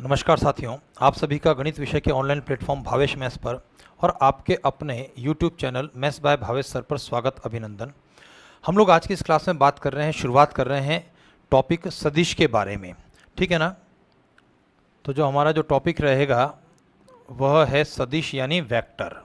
नमस्कार साथियों, आप सभी का गणित विषय के ऑनलाइन प्लेटफॉर्म भावेश मैथ्स पर और आपके अपने YouTube channel maths by Bhavesh sir पर स्वागत अभिनंदन। हम लोग आज की इस क्लास में बात कर रहे हैं, शुरुआत कर रहे हैं टॉपिक सदिश के बारे में। ठीक है ना। तो जो हमारा जो टॉपिक रहेगा वह है सदिश यानी वेक्टर।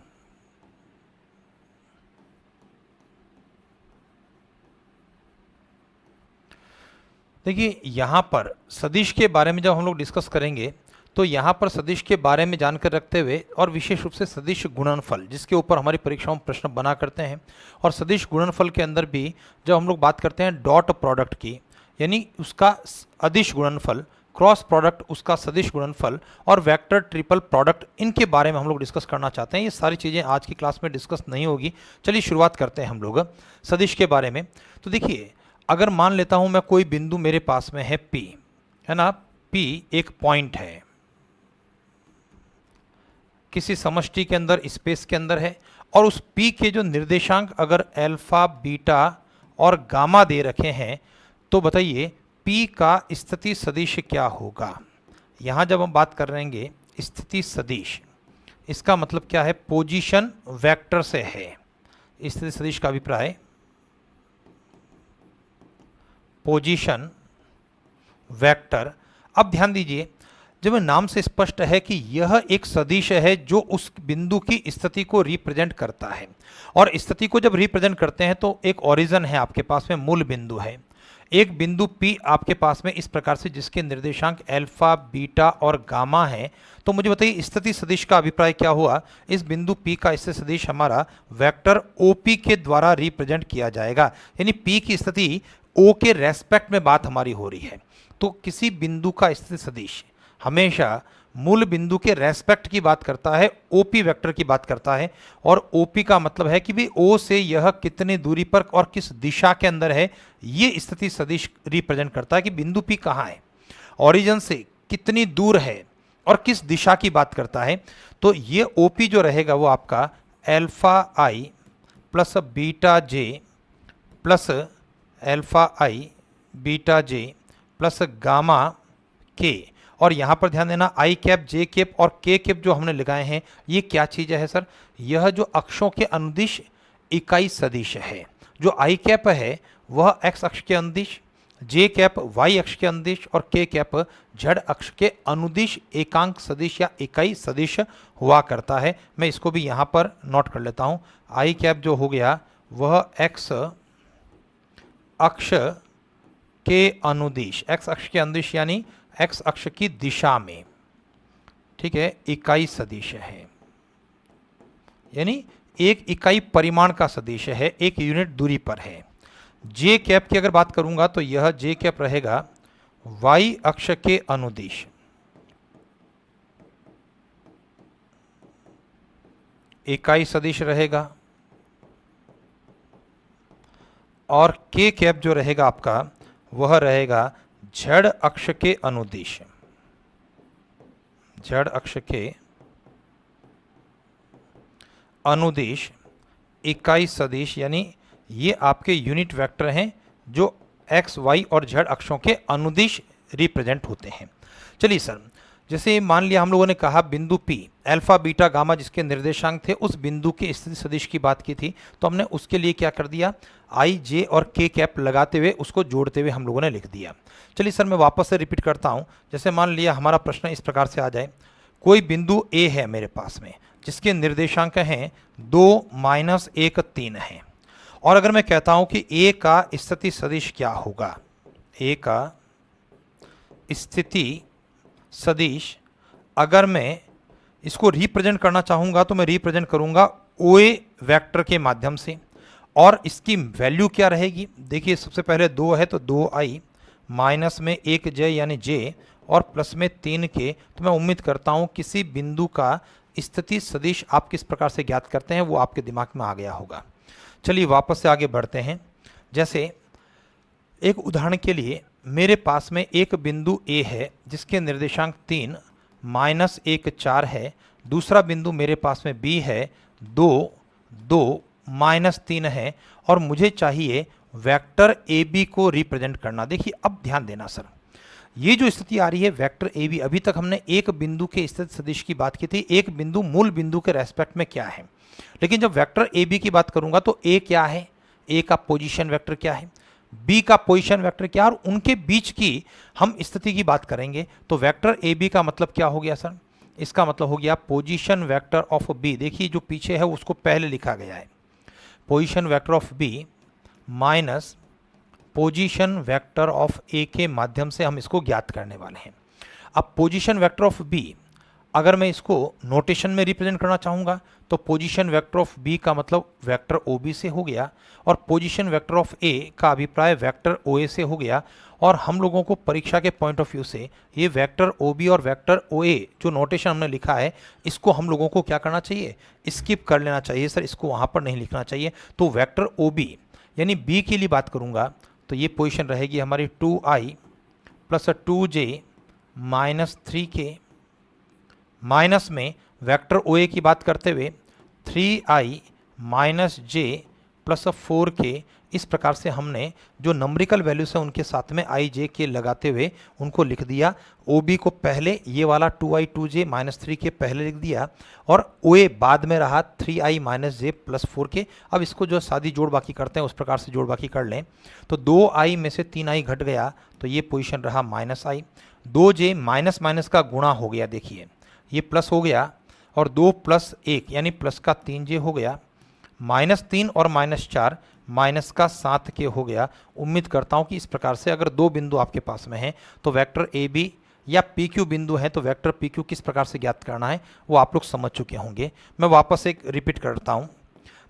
देखिए, यहाँ पर सदिश के बारे में जब हम लोग डिस्कस करेंगे तो यहाँ पर सदिश के बारे में जानकर रखते हुए और विशेष रूप से सदिश गुणनफल, जिसके ऊपर हमारी परीक्षाओं में प्रश्न बना करते हैं, और सदिश गुणनफल के अंदर भी जब हम लोग बात करते हैं डॉट प्रोडक्ट की, यानी उसका अदिश गुणनफल, क्रॉस प्रोडक्ट उसका सदिश गुणनफल, और वेक्टर ट्रिपल प्रोडक्ट, इनके बारे में हम लोग डिस्कस करना चाहते हैं। ये सारी चीज़ें आज की क्लास में डिस्कस नहीं होगी। चलिए शुरुआत करते हैं हम लोग सदिश के बारे में। तो देखिए, अगर मान लेता हूं मैं कोई बिंदु मेरे पास में है P, है ना। P एक पॉइंट है, किसी समष्टि के अंदर, स्पेस के अंदर है, और उस P के जो निर्देशांक अगर अल्फा, बीटा और गामा दे रखे हैं, तो बताइए P का स्थिति सदिश क्या होगा। यहां जब हम बात कर रहे हैं स्थिति सदिश, इसका मतलब क्या है, पोजीशन वेक्टर से है। स्थिति सदिश का अभिप्राय पोजीशन वेक्टर। अब ध्यान दीजिए, जब नाम से स्पष्ट है कि यह एक सदिश है जो उस बिंदु की स्थिति को रिप्रेजेंट करता है, और स्थिति को जब रिप्रेजेंट करते हैं तो एक ओरिजिन है आपके पास में, मूल बिंदु है, एक बिंदु P आपके पास में इस प्रकार से, जिसके निर्देशांक अल्फा, बीटा और गामा है। तो मुझे बताइए स्थिति सदिश का अभिप्राय क्या हुआ। इस बिंदु P का स्थिति सदिश हमारा वेक्टर OP के द्वारा रिप्रेजेंट किया जाएगा, यानी P की स्थिति O के रेस्पेक्ट में बात हमारी हो रही है। तो किसी बिंदु का स्थिति सदिश हमेशा मूल बिंदु के रेस्पेक्ट की बात करता है, OP वेक्टर की बात करता है, और OP का मतलब है कि भी O से यह कितनी दूरी पर और किस दिशा के अंदर है, ये स्थिति सदिश रिप्रेजेंट करता है कि बिंदु P कहाँ है, ओरिजिन से कितनी दूर है और किस दिशा की बात करता है। तो ये OP जो रहेगा वो आपका अल्फा आई प्लस बीटा जे प्लस अल्फा आई बीटा जे प्लस गामा के, और यहाँ पर ध्यान देना आई कैप, जे कैप और के कैप जो हमने लगाए हैं, ये क्या चीज़ है सर, यह जो अक्षों के अनुदिश इकाई सदिश है। जो आई कैप है वह एक्स अक्ष के अनुदिश, जे कैप वाई अक्ष के अनुदिश, और के कैप जेड अक्ष के अनुदिश एकांक सदिश या इकाई सदिश हुआ करता है। मैं इसको भी यहाँ पर नोट कर लेता हूँ। आई कैप जो हो गया वह एक्स अक्ष के अनुदिश, एक्स अक्ष के अनुदिश यानी एक्स अक्ष की दिशा में, ठीक है, इकाई सदिश है, यानी एक इकाई परिमाण का सदिश है, एक यूनिट दूरी पर है। जे कैप की अगर बात करूंगा तो यह जे कैप रहेगा वाई अक्ष के अनुदिश, इकाई सदिश रहेगा, और के कैप जो रहेगा आपका वह रहेगा जेड अक्ष के अनुदिश, जेड अक्ष के अनुदिश इकाई सदिश, यानी ये आपके यूनिट वेक्टर हैं जो एक्स, वाई और जेड अक्षों के अनुदिश रिप्रेजेंट होते हैं। चलिए सर, जैसे मान लिया हम लोगों ने कहा बिंदु P अल्फा, बीटा, गामा जिसके निर्देशांक थे, उस बिंदु के स्थिति सदिश की बात की थी, तो हमने उसके लिए क्या कर दिया, आई, जे और के कैप लगाते हुए उसको जोड़ते हुए हम लोगों ने लिख दिया। चलिए सर, मैं वापस से रिपीट करता हूँ। जैसे मान लिया हमारा प्रश्न इस प्रकार से आ जाए, कोई बिंदु A है मेरे पास में जिसके निर्देशांक हैं 2, -1, 3 हैं, और अगर मैं कहता हूँ कि A का स्थिति सदिश क्या होगा, A का स्थिति सदिश अगर मैं इसको रिप्रेजेंट करना चाहूँगा तो मैं रिप्रेजेंट करूँगा OA वेक्टर के माध्यम से, और इसकी वैल्यू क्या रहेगी। देखिए, सबसे पहले 2 है तो 2i, माइनस में 1 j यानी j, और प्लस में 3 के। तो मैं उम्मीद करता हूँ किसी बिंदु का स्थिति सदिश आप किस प्रकार से ज्ञात करते हैं वो आपके दिमाग में आ गया होगा। चलिए वापस से आगे बढ़ते हैं। जैसे एक उदाहरण के लिए मेरे पास में एक बिंदु A है जिसके निर्देशांक 3, -1, 4 है। दूसरा बिंदु मेरे पास में B है 2, 2, -3 है, और मुझे चाहिए वेक्टर AB को रिप्रेजेंट करना। देखिए अब ध्यान देना सर, ये जो स्थिति आ रही है वेक्टर ए बी, अभी तक हमने एक बिंदु के स्थिति सदिश की बात की थी, एक बिंदु मूल बिंदु के रेस्पेक्ट में क्या है। लेकिन जब वेक्टर ए बी की बात करूंगा तो ए क्या है, ए का पोजीशन वेक्टर क्या है, बी का पोजीशन वेक्टर क्या है, और उनके बीच की हम स्थिति की बात करेंगे। तो वेक्टर ए बी का मतलब क्या हो गया सर, इसका मतलब हो गया पोजीशन वेक्टर ऑफ बी। देखिए जो पीछे है उसको पहले लिखा गया है, position vector of B minus position vector of A के माध्यम से हम इसको ज्ञात करने वाले हैं। अब पोजीशन वेक्टर ऑफ बी अगर मैं इसको नोटेशन में रिप्रेजेंट करना चाहूँगा तो पोजीशन वेक्टर ऑफ बी का मतलब वेक्टर ओ बी से हो गया, और पोजीशन वेक्टर ऑफ ए का अभिप्राय वेक्टर ओ ए से हो गया। और हम लोगों को परीक्षा के पॉइंट ऑफ व्यू से ये वेक्टर ओ बी और वेक्टर ओ ए जो नोटेशन हमने लिखा है इसको हम लोगों को क्या करना चाहिए, स्किप कर लेना चाहिए सर, इसको वहाँ पर नहीं लिखना चाहिए। तो वेक्टर ओ बी यानी बी के लिए बात करूँगा तो ये पोजीशन रहेगी हमारी 2i plus 2j minus 3k, minus में वेक्टर ओ ए की बात करते हुए 3i minus J plus 4k। इस प्रकार से हमने जो नंबरिकल वैल्यूज हैं उनके साथ में i j के लगाते हुए उनको लिख दिया। ओ बी को पहले ये वाला 2i 2j माइनस 3k पहले लिख दिया, और ओ ए बाद में रहा 3i minus J plus 4k। अब इसको जो सादी जोड़ बाकी करते हैं उस प्रकार से जोड़ बाकी कर लें तो 2i में से 3i घट गया तो ये पोजीशन रहा minus i, 2j minus minus का गुणा हो गया, देखिए ये प्लस हो गया, और 2 प्लस 1 यानी प्लस का 3j हो गया, माइनस 3 और माइनस 4 माइनस का 7k हो गया। उम्मीद करता हूँ कि इस प्रकार से अगर दो बिंदु आपके पास में हैं तो वेक्टर ए बी या पी क्यू बिंदु है तो वेक्टर पी क्यू किस प्रकार से ज्ञात करना है वो आप लोग समझ चुके होंगे। मैं वापस एक रिपीट करता हूँ।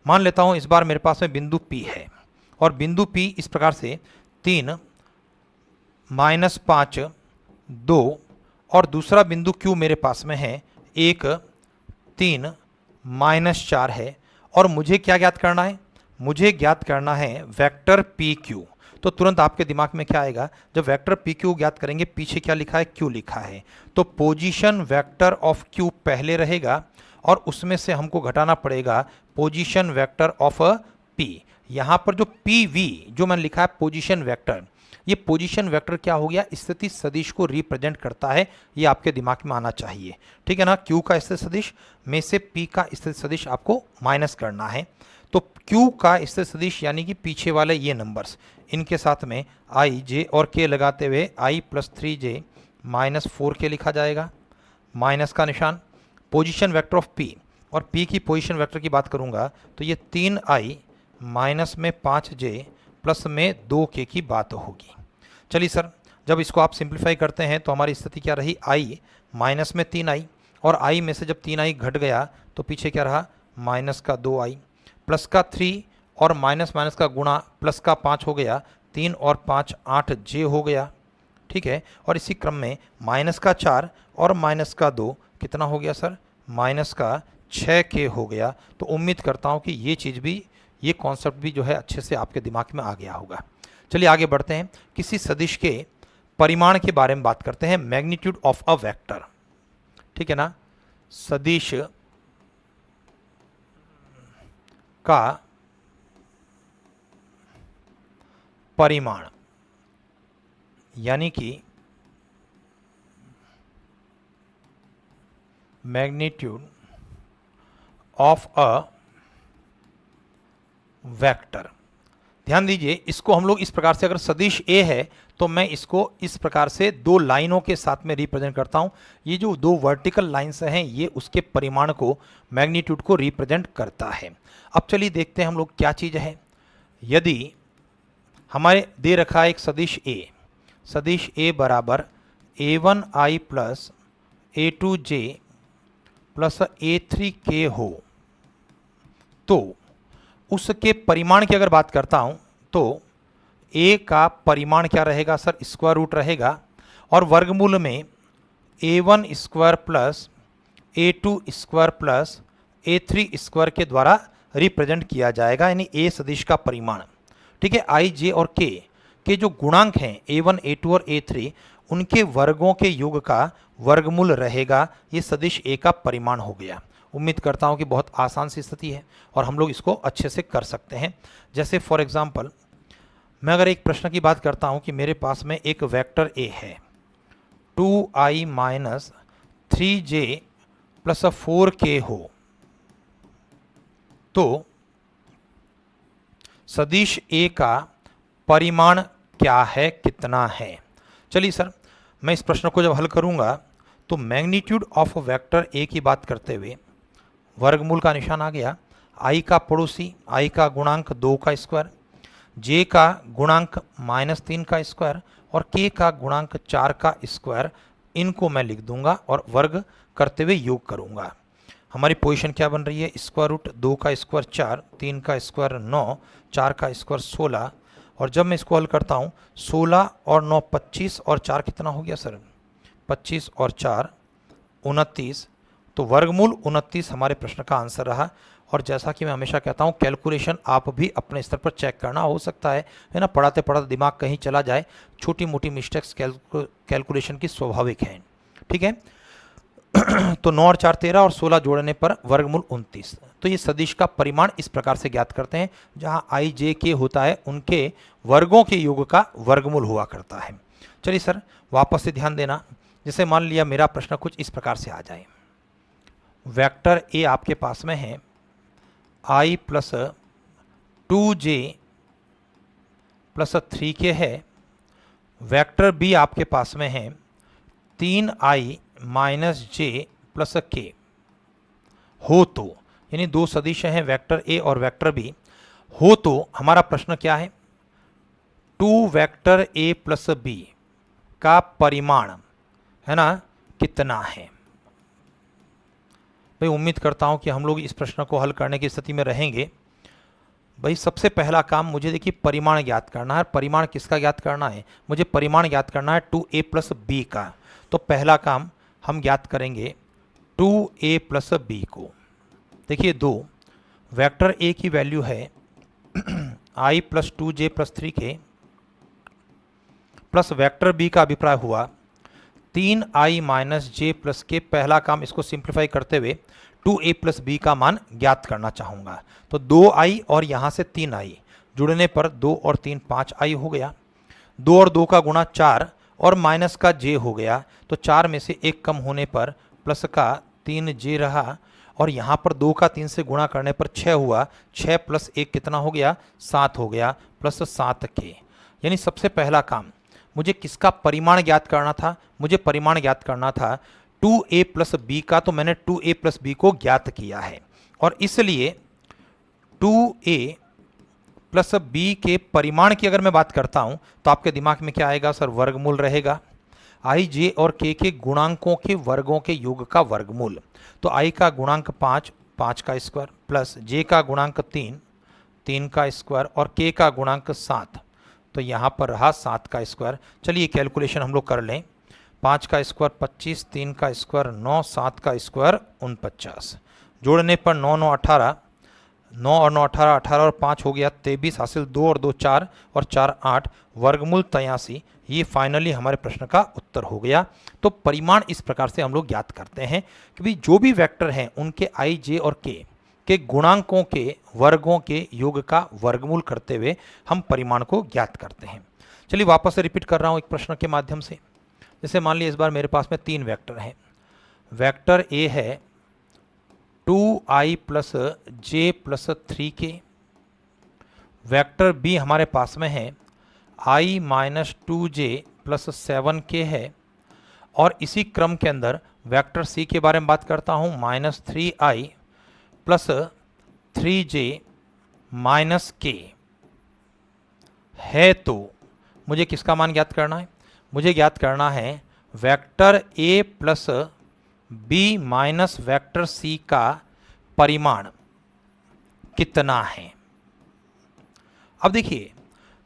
मान लेता हूँ इस बार मेरे पास में बिंदु पी है, और बिंदु पी इस प्रकार से 3 माइनस 5 2, और दूसरा बिंदु क्यू मेरे पास में है 1 3 माइनस 4 है। और मुझे क्या ज्ञात करना है, मुझे ज्ञात करना है वेक्टर पी क्यू। तो तुरंत आपके दिमाग में क्या आएगा, जब वेक्टर पी क्यू ज्ञात करेंगे पीछे क्या लिखा है, क्यू लिखा है, तो पोजीशन वेक्टर ऑफ क्यू पहले रहेगा और उसमें से हमको घटाना पड़ेगा पोजीशन वेक्टर ऑफ पी। यहाँ पर जो पी वी जो मैंने लिखा है पोजीशन वेक्टर, ये पोजीशन वेक्टर क्या हो गया, स्थिति सदिश को रिप्रेजेंट करता है, ये आपके दिमाग में आना चाहिए, ठीक है ना। क्यू का स्थिति सदिश में से पी का स्थिति सदिश आपको माइनस करना है। तो क्यू का स्थिति सदिश यानी कि पीछे वाले ये नंबर्स, इनके साथ में आई जे और के लगाते हुए आई प्लस 3j माइनस 4k लिखा जाएगा, माइनस का निशान। पोजीशन वेक्टर ऑफ पी, और पी की पोजीशन वेक्टर की बात करूंगा तो ये 3i माइनस में 5j प्लस में 2k की बात होगी। चलिए सर, जब इसको आप सिंप्लीफाई करते हैं तो हमारी स्थिति क्या रही, i माइनस में 3i, और i में से जब 3i घट गया तो पीछे क्या रहा, माइनस का 2i, प्लस का 3 और माइनस माइनस का गुणा प्लस का 5 हो गया, 3 और 5 8j हो गया, ठीक है। और इसी क्रम में माइनस का 4 और माइनस का 2 कितना हो गया सर, माइनस का 6k हो गया। तो उम्मीद करता हूँ कि ये चीज़ भी, ये कॉन्सेप्ट भी जो है अच्छे से आपके दिमाग में आ गया होगा। चलिए आगे बढ़ते हैं, किसी सदिश के परिमाण के बारे में बात करते हैं, मैग्नीट्यूड ऑफ अ वेक्टर, ठीक है ना। सदिश का परिमाण यानी कि मैग्नीट्यूड ऑफ अ वेक्टर। ध्यान दीजिए, इसको हम लोग इस प्रकार से, अगर सदिश ए है तो मैं इसको इस प्रकार से दो लाइनों के साथ में रिप्रेजेंट करता हूं। ये जो दो वर्टिकल लाइंस हैं ये उसके परिमाण को, मैग्नीट्यूड को रिप्रेजेंट करता है। अब चलिए देखते हैं हम लोग क्या चीज़ है। यदि हमारे दे रखा है एक सदिश ए बराबर a1i plus a2j plus a3k हो, तो उसके परिमाण की अगर बात करता हूं तो a का परिमाण क्या रहेगा सर, स्क्वायर रूट रहेगा, और वर्गमूल में a1 square plus a2 square plus a3 square के द्वारा रिप्रेजेंट किया जाएगा, यानी a सदिश का परिमाण, ठीक है। i j और k के जो गुणांक हैं a1 a2 और a3 उनके वर्गों के योग का वर्गमूल रहेगा, ये सदिश a का परिमाण हो गया। उम्मीद करता हूँ कि बहुत आसान सी स्थिति है और हम लोग इसको अच्छे से कर सकते हैं। जैसे फॉर एग्जांपल मैं अगर एक प्रश्न की बात करता हूँ कि मेरे पास में एक वेक्टर ए है, 2i minus 3j plus 4k हो तो सदिश A का परिमाण क्या है, कितना है। चलिए सर, मैं इस प्रश्न को जब हल करूंगा तो मैग्नीट्यूड ऑफ वेक्टर A की बात करते हुए वर्गमूल का निशान आ गया, i का पड़ोसी, i का गुणांक 2 का स्क्वायर, j का गुणांक -3 का स्क्वायर और k का गुणांक 4 का स्क्वायर, इनको मैं लिख दूंगा और वर्ग करते हुए योग करूंगा। हमारी पोजीशन क्या बन रही है, स्क्वायर रूट 2 का स्क्वायर 4, 3 का स्क्वायर 9, 4 का स्क्वायर 16, और जब मैं इसको हल करता हूँ 16 और 9 25 और 4 कितना हो गया सर, 25 और 4 29, तो वर्गमूल 29 हमारे प्रश्न का आंसर रहा। और जैसा कि मैं हमेशा कहता हूँ, कैलकुलेशन आप भी अपने स्तर पर चेक करना, हो सकता है ना, पढ़ाते पढ़ाते दिमाग कहीं चला जाए, छोटी मोटी मिस्टेक्स कैलकुलेशन की स्वाभाविक है, ठीक है। तो 9 और 4 13 और 16 जोड़ने पर वर्गमूल 29। तो ये सदिश का परिमाण इस प्रकार से ज्ञात करते हैं, जहां i j k होता है उनके वर्गों के योग का वर्गमूल हुआ करता है। चलिए सर, वापस से ध्यान देना, जैसे मान लिया मेरा प्रश्न कुछ इस प्रकार से आ जाए, वेक्टर A आपके पास में है i plus 2j plus 3k है, वेक्टर B आपके पास में है 3i minus j plus k हो तो, यानी दो सदिश हैं वेक्टर A और वेक्टर B हो तो हमारा प्रश्न क्या है, 2 वेक्टर A प्लस B का परिमाण है ना कितना है। भाई उम्मीद करता हूं कि हम लोग इस प्रश्न को हल करने की स्थिति में रहेंगे। भाई सबसे पहला काम मुझे देखिए परिमाण ज्ञात करना है। परिमाण किसका ज्ञात करना है, मुझे परिमाण ज्ञात करना है 2a प्लस b का। तो पहला काम हम ज्ञात करेंगे 2a प्लस b को। देखिए दो वेक्टर a की वैल्यू है i plus 2j plus 3k plus vector b का अभिप्राय हुआ 3i माइनस j प्लस के। पहला काम इसको सिंप्लीफाई करते हुए 2a प्लस b का मान ज्ञात करना चाहूँगा। तो 2i और यहाँ से 3i जुड़ने पर 2 और 3 5i हो गया, 2 और 2 का गुणा 4 और माइनस का j हो गया, तो 4 में से 1 कम होने पर प्लस का 3j रहा, और यहाँ पर 2 का 3 से गुणा करने पर 6 हुआ, 6 प्लस 1 कितना हो गया, 7 हो गया, प्लस 7k। यानी सबसे पहला काम मुझे किसका परिमाण ज्ञात करना था, मुझे परिमाण ज्ञात करना था 2a प्लस b का। तो मैंने 2a प्लस b को ज्ञात किया है, और इसलिए 2a प्लस b के परिमाण की अगर मैं बात करता हूं तो आपके दिमाग में क्या आएगा सर, वर्गमूल रहेगा। i j और k के गुणांकों के वर्गों के योग का वर्गमूल। तो i का गुणांक 5, 5 का स्क्वायर, प्लस j का गुणांक 3, 3 का स्क्वायर, और k का गुणांक 7, तो यहाँ पर रहा 7 का स्क्वायर। चलिए कैलकुलेशन हम लोग कर लें, 5 का स्क्वायर 25, 3 का स्क्वायर 9, 7 का स्क्वायर 49, जोड़ने पर 9 9 18, 9 और 9 18, 18 और 5 हो गया 23, हासिल 2 और 2 4 और 4 8, वर्गमूल 83। ये फाइनली हमारे प्रश्न का उत्तर हो गया। तो परिमाण इस प्रकार से हम लोग ज्ञात करते हैं कि भाई जो भी वेक्टर हैं उनके i j और k के गुणांकों के वर्गों के योग का वर्गमूल करते हुए हम परिमाण को ज्ञात करते हैं। चलिए वापस से रिपीट कर रहा हूँ एक प्रश्न के माध्यम से। जैसे मान लीजिए इस बार मेरे पास में 3 वेक्टर हैं। वेक्टर A है 2i plus j plus 3k, vector B हमारे पास में है i minus 2j plus 7k है, और इसी क्रम के अंदर वेक्टर C के बारे में बात करता हूँ, minus 3i plus 3j minus k है। तो मुझे किसका मान ज्ञात करना है, मुझे ज्ञात करना है vector A plus B minus vector C का परिमाण कितना है। अब देखिए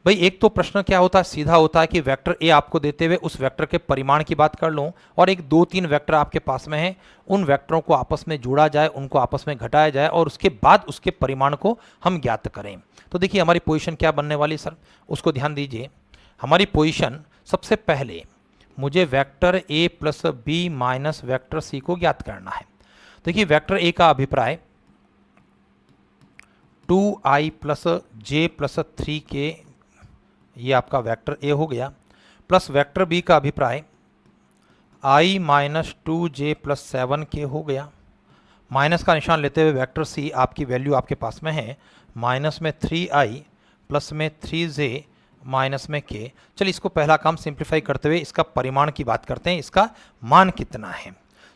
भाई एक तो प्रश्न क्या होता है, सीधा होता है कि वेक्टर A आपको देते हुए उस वेक्टर के परिमाण की बात कर लूं, और एक 2-3 वेक्टर आपके पास में हैं, उन वेक्टरों को आपस में जोड़ा जाए, उनको आपस में घटाया जाए, और उसके बाद उसके परिमाण को हम ज्ञात करें। तो देखिए हमारी पोजीशन क्या बनने वाली सर, उसको ध्यान दीजिए। हमारी पोजीशन सबसे पहले मुझे vector A plus B minus vector C को ज्ञात करना है। देखिए वेक्टर A का अभिप्राय 2i plus j plus 3k, ये आपका वेक्टर A हो गया, प्लस वेक्टर B का अभिप्राय i minus 2j plus 7k हो गया। माइनस का निशान लेते हुए वेक्टर c आपकी वैल्यू आपके पास में है माइनस में 3i प्लस में 3j माइनस में k। चलिए इसको पहला काम सिंप्लीफाई करते हुए इसका परिमाण की बात करते हैं, इसका मान कितना है।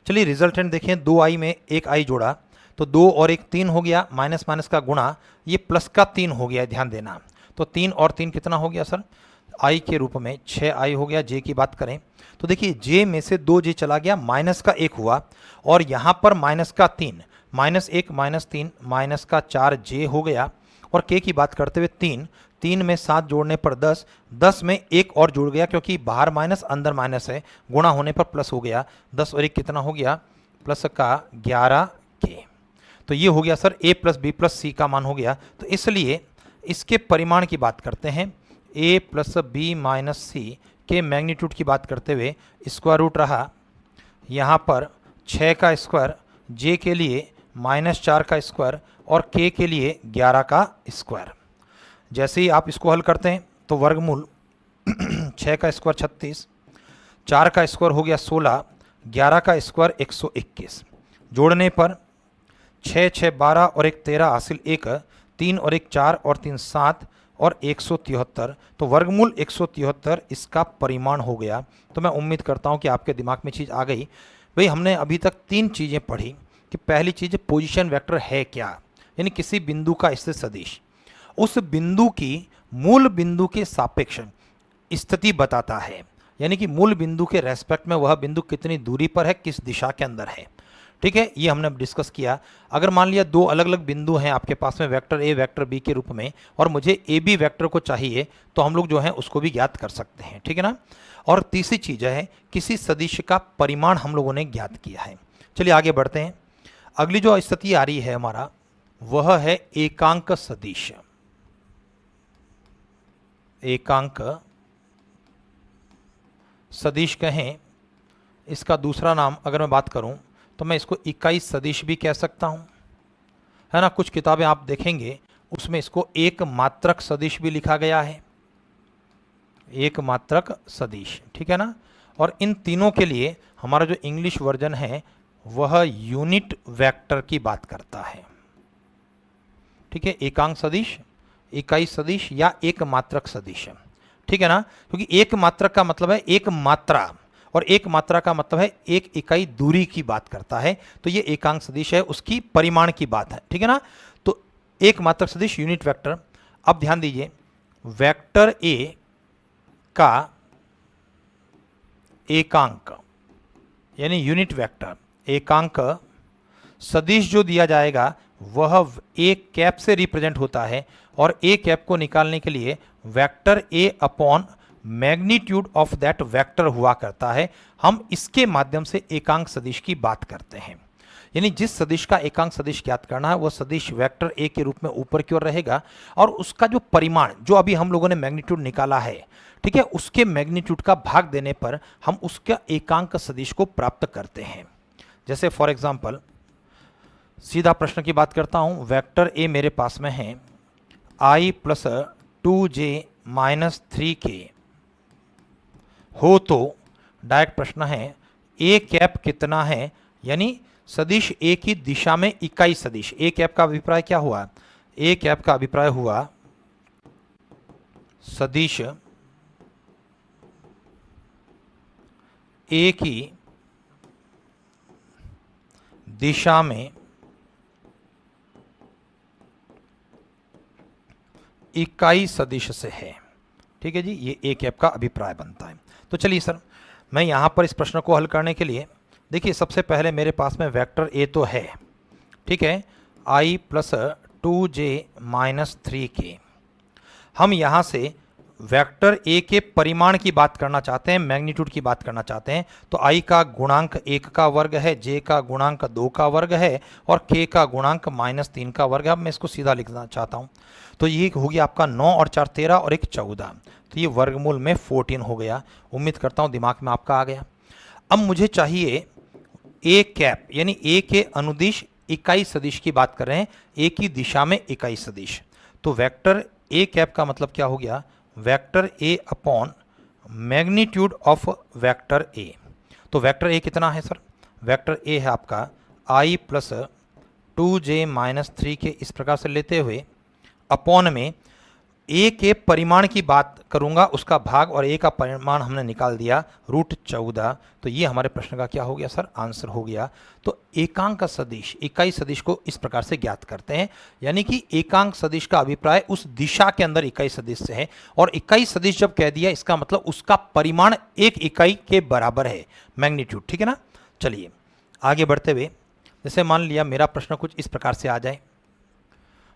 चलिए रिजल्टेंट देखें, 2i में एक i जोड़ा तो 2 और 1 3 हो गया, माइनस माइनस का गुणा, ये प्लस का 3 हो गया, ध्यान देना। तो 3 और 3 कितना हो गया सर, i के रूप में 6i हो गया। j की बात करें तो देखिए j में से 2j चला गया, माइनस का 1 हुआ, और यहाँ पर माइनस का 3, माइनस 1 माइनस 3 माइनस का 4j हो गया। और k की बात करते हुए 3, 3 में 7 जोड़ने पर 10, 10 में 1 और जुड़ गया क्योंकि बाहर माइनस अंदर माइनस है, गुणा होने पर प्लस हो गया, 10 और 1 कितना हो गया, प्लस का 11k। तो ये हो गया sir a plus B plus C का मान हो गया। तो इसलिए इसके परिमाण की बात करते हैं, a प्लस बी माइनस सी के मैग्नीट्यूड की बात करते हुए स्क्वायर रूट रहा यहाँ पर 6 का स्क्वायर, j के लिए माइनस 4 का स्क्वायर और k के लिए 11 का स्क्वायर। जैसे ही आप इसको हल करते हैं तो वर्गमूल 6 का स्क्वायर 36, 4 का स्क्वायर हो गया 16, 11 का स्क्वायर 121, जोड़ने पर 6 6 12 और 1 13 हासिल 1, 3 और 1 4 और 3 7 और 173। तो वर्गमूल 173 इसका परिमाण हो गया। तो मैं उम्मीद करता हूं कि आपके दिमाग में चीज़ आ गई। भाई हमने अभी तक 3 चीज़ें पढ़ी कि पहली चीज़ पोजीशन वेक्टर है क्या, यानी किसी बिंदु का स्थित सदिश उस बिंदु की मूल बिंदु के सापेक्ष स्थिति बताता है, यानी कि मूल बिंदु के रेस्पेक्ट में वह बिंदु कितनी दूरी पर है, किस दिशा के अंदर है। ठीक है, ये हमने डिस्कस किया। अगर मान लिया 2 अलग अलग बिंदु हैं आपके पास में वेक्टर ए वेक्टर बी के रूप में, और मुझे ए बी वेक्टर को चाहिए, तो हम लोग जो है उसको भी ज्ञात कर सकते हैं। ठीक है ना। और तीसरी चीज़ है किसी सदिश का परिमाण हम लोगों ने ज्ञात किया है। चलिए आगे बढ़ते हैं। अगली जो स्थिति आ रही है हमारा वह है एकांक सदिश। एकांक सदिश कहें, इसका दूसरा नाम अगर मैं बात करूं तो मैं इसको इकाई सदिश भी कह सकता हूं, है ना। कुछ किताबें आप देखेंगे उसमें इसको एक मात्रक सदिश भी लिखा गया है, एक मात्रक सदिश। ठीक है ना। और इन तीनों के लिए हमारा जो इंग्लिश वर्जन है वह यूनिट वेक्टर की बात करता है। ठीक है, एकांक सदिश, इकाई सदिश या एक मात्रक सदिश। ठीक है ना, क्योंकि एक मात्रक का मतलब है एक मात्रा, और एक मात्रा का मतलब है एक इकाई दूरी की बात करता है। तो ये एकांक सदिश है, उसकी परिमाण की बात है। ठीक है ना। तो एक मात्रक सदिश यूनिट वेक्टर। अब ध्यान दीजिए, वेक्टर ए का एकांक यानी यूनिट वेक्टर एकांक सदिश जो दिया जाएगा वह ए कैप से रिप्रेजेंट होता है, और ए कैप को निकालने के लिए vector A upon magnitude of that vector हुआ करता है। हम इसके माध्यम से एकांक सदिश की बात करते हैं, यानी जिस सदिश का एकांक सदिश ज्ञात करना है वह सदिश वेक्टर ए के रूप में ऊपर की ओर रहेगा, और उसका जो परिमाण जो अभी हम लोगों ने मैग्नीट्यूड निकाला है, ठीक है, उसके मैग्नीट्यूड का भाग देने पर हम उसका एकांक सदिश को प्राप्त करते हैं। जैसे फॉर एग्जाम्पल सीधा प्रश्न की बात करता हूं, वेक्टर ए मेरे पास में है i plus 2j minus 3k हो, तो डायरेक्ट प्रश्न है ए कैप कितना है, यानी सदिश ए की दिशा में इकाई सदिश। ए कैप का अभिप्राय क्या हुआ, ए कैप का अभिप्राय हुआ सदिश ए की दिशा में इकाई सदिश से है। ठीक है जी, ये ए कैप का अभिप्राय बनता है। तो चलिए सर, मैं यहाँ पर इस प्रश्न को हल करने के लिए देखिए सबसे पहले मेरे पास में वेक्टर ए तो है, ठीक है, i plus 2j minus 3k। हम यहाँ से वेक्टर ए के परिमाण की बात करना चाहते हैं, मैग्नीट्यूड की बात करना चाहते हैं। तो i का गुणांक 1 का वर्ग है, j का गुणांक 2 का वर्ग है, और k का गुणांक -3 का वर्ग है। अब मैं इसको सीधा लिखना चाहता हूँ, तो ये हो गया आपका 9 और 4 13 और 1 14, तो ये वर्गमूल में 14 हो गया। उम्मीद करता हूँ दिमाग में आपका आ गया। अब मुझे चाहिए ए कैप, यानी ए के अनुदिश इकाई सदिश की बात कर रहे हैं, ए की दिशा में इकाई सदिश। तो वेक्टर ए कैप का मतलब क्या हो गया, vector A upon magnitude of vector A. तो वेक्टर ए कितना है सर? वेक्टर ए है आपका i प्लस 2j माइनस 3 के इस प्रकार से लेते हुए अपॉन में ए के परिमाण की बात करूंगा, उसका भाग, और ए का परिमाण हमने निकाल दिया √14। तो ये हमारे प्रश्न का क्या हो गया सर? आंसर हो गया। तो एकांक सदिश, इकाई सदिश को इस प्रकार से ज्ञात करते हैं, यानी कि एकांक सदिश का अभिप्राय उस दिशा के अंदर इकाई सदिश से है, और इकाई सदिश जब कह दिया इसका मतलब उसका परिमाण एक इकाई के बराबर है, मैग्नीट्यूड, ठीक है ना। चलिए आगे बढ़ते हुए, जैसे मान लिया मेरा प्रश्न कुछ इस प्रकार से आ जाए,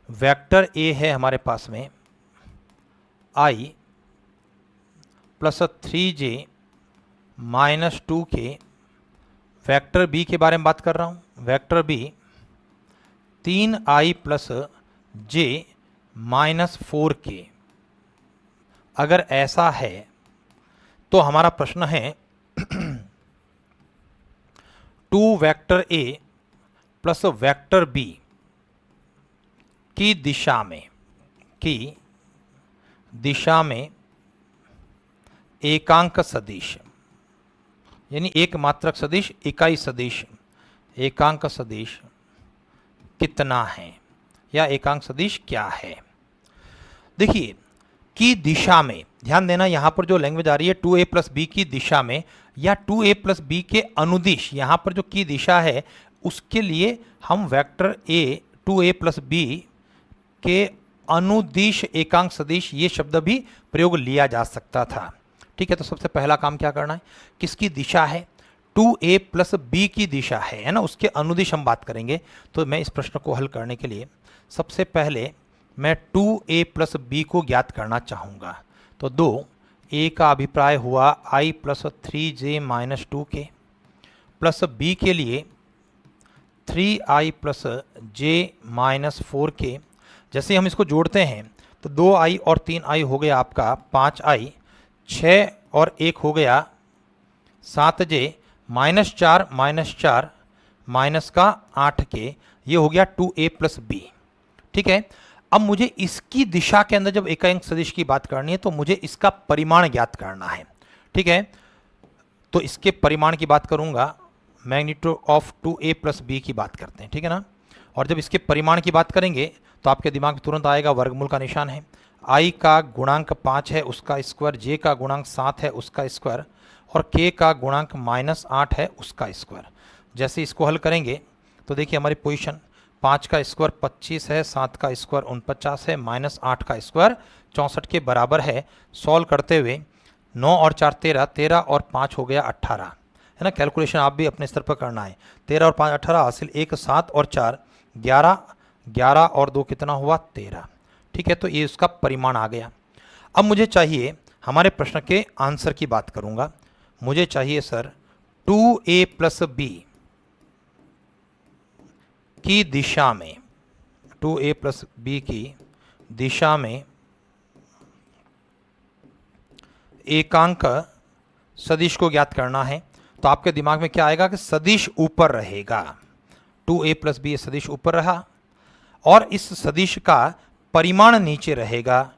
वेक्टर ए है हमारे पास में i प्लस 3j माइनस 2 के, वेक्टर बी के बारे में बात कर रहा हूं, vector B 3i plus j minus 4 के। अगर ऐसा है तो हमारा प्रश्न है 2 vector A plus vector B की दिशा में एकांक सदिश, यानी एक मात्रक सदिश, इकाई सदिश, एकांक सदिश कितना है या एकांक सदिश क्या है। देखिए की दिशा में, ध्यान देना यहां पर जो लैंग्वेज आ रही है 2a प्लस बी की दिशा में, या 2a प्लस बी के अनुदिश, यहां पर जो की दिशा है उसके लिए हम vector a 2a plus B के अनुदिश एकांक सदिश ये शब्द भी प्रयोग लिया जा सकता था, ठीक है। तो सबसे पहला काम क्या करना है, किसकी दिशा है? 2a प्लस बी की दिशा है ना, उसके अनुदिश हम बात करेंगे। तो मैं इस प्रश्न को हल करने के लिए सबसे पहले मैं 2a प्लस बी को ज्ञात करना चाहूँगा। तो 2a का अभिप्राय हुआ i प्लस 3j माइनस 2 के, प्लस बी के लिए 3i प्लस j माइनस 4 के। जैसे हम इसको जोड़ते हैं तो 2i और 3i हो गया आपका 5i, 6 और 1 हो गया 7j, माइनस 4 माइनस का 8 के, ये हो गया 2a प्लस बी, ठीक है। अब मुझे इसकी दिशा के अंदर जब एकांक सदिश की बात करनी है तो मुझे इसका परिमाण ज्ञात करना है, ठीक है। तो इसके परिमाण की बात करूंगा, magnitude of 2a plus B की बात करते हैं, ठीक है ना। और जब इसके परिमाण की बात करेंगे तो आपके दिमाग में तुरंत आएगा वर्गमूल का निशान है, i का गुणांक 5 है उसका स्क्वायर, j का गुणांक 7 है उसका स्क्वायर, और k का गुणांक -8 है उसका स्क्वायर। जैसे इसको हल करेंगे तो देखिए हमारी पोजीशन 5 का स्क्वायर 25 है, 7 का स्क्वायर 49 है, -8 का स्क्वायर 64 के बराबर है। सॉल्व करते हुए 9 और 4 13, 13 और 5 हो गया 18, है ना। कैलकुलेशन आप भी अपने स्तर पर करना है। 13 और 5 18, हासिल 1 7 और 4 11, 11 और 2 कितना हुआ 13, ठीक है। तो ये उसका परिमाण आ गया। अब मुझे चाहिए, हमारे प्रश्न के आंसर की बात करूंगा, मुझे चाहिए सर 2a प्लस बी की दिशा में, 2a प्लस बी की दिशा में एकांक सदिश को ज्ञात करना है। तो आपके दिमाग में क्या आएगा कि सदिश ऊपर रहेगा, 2a प्लस बी सदिश ऊपर रहा, और इस सदिश का परिमाण नीचे रहेगा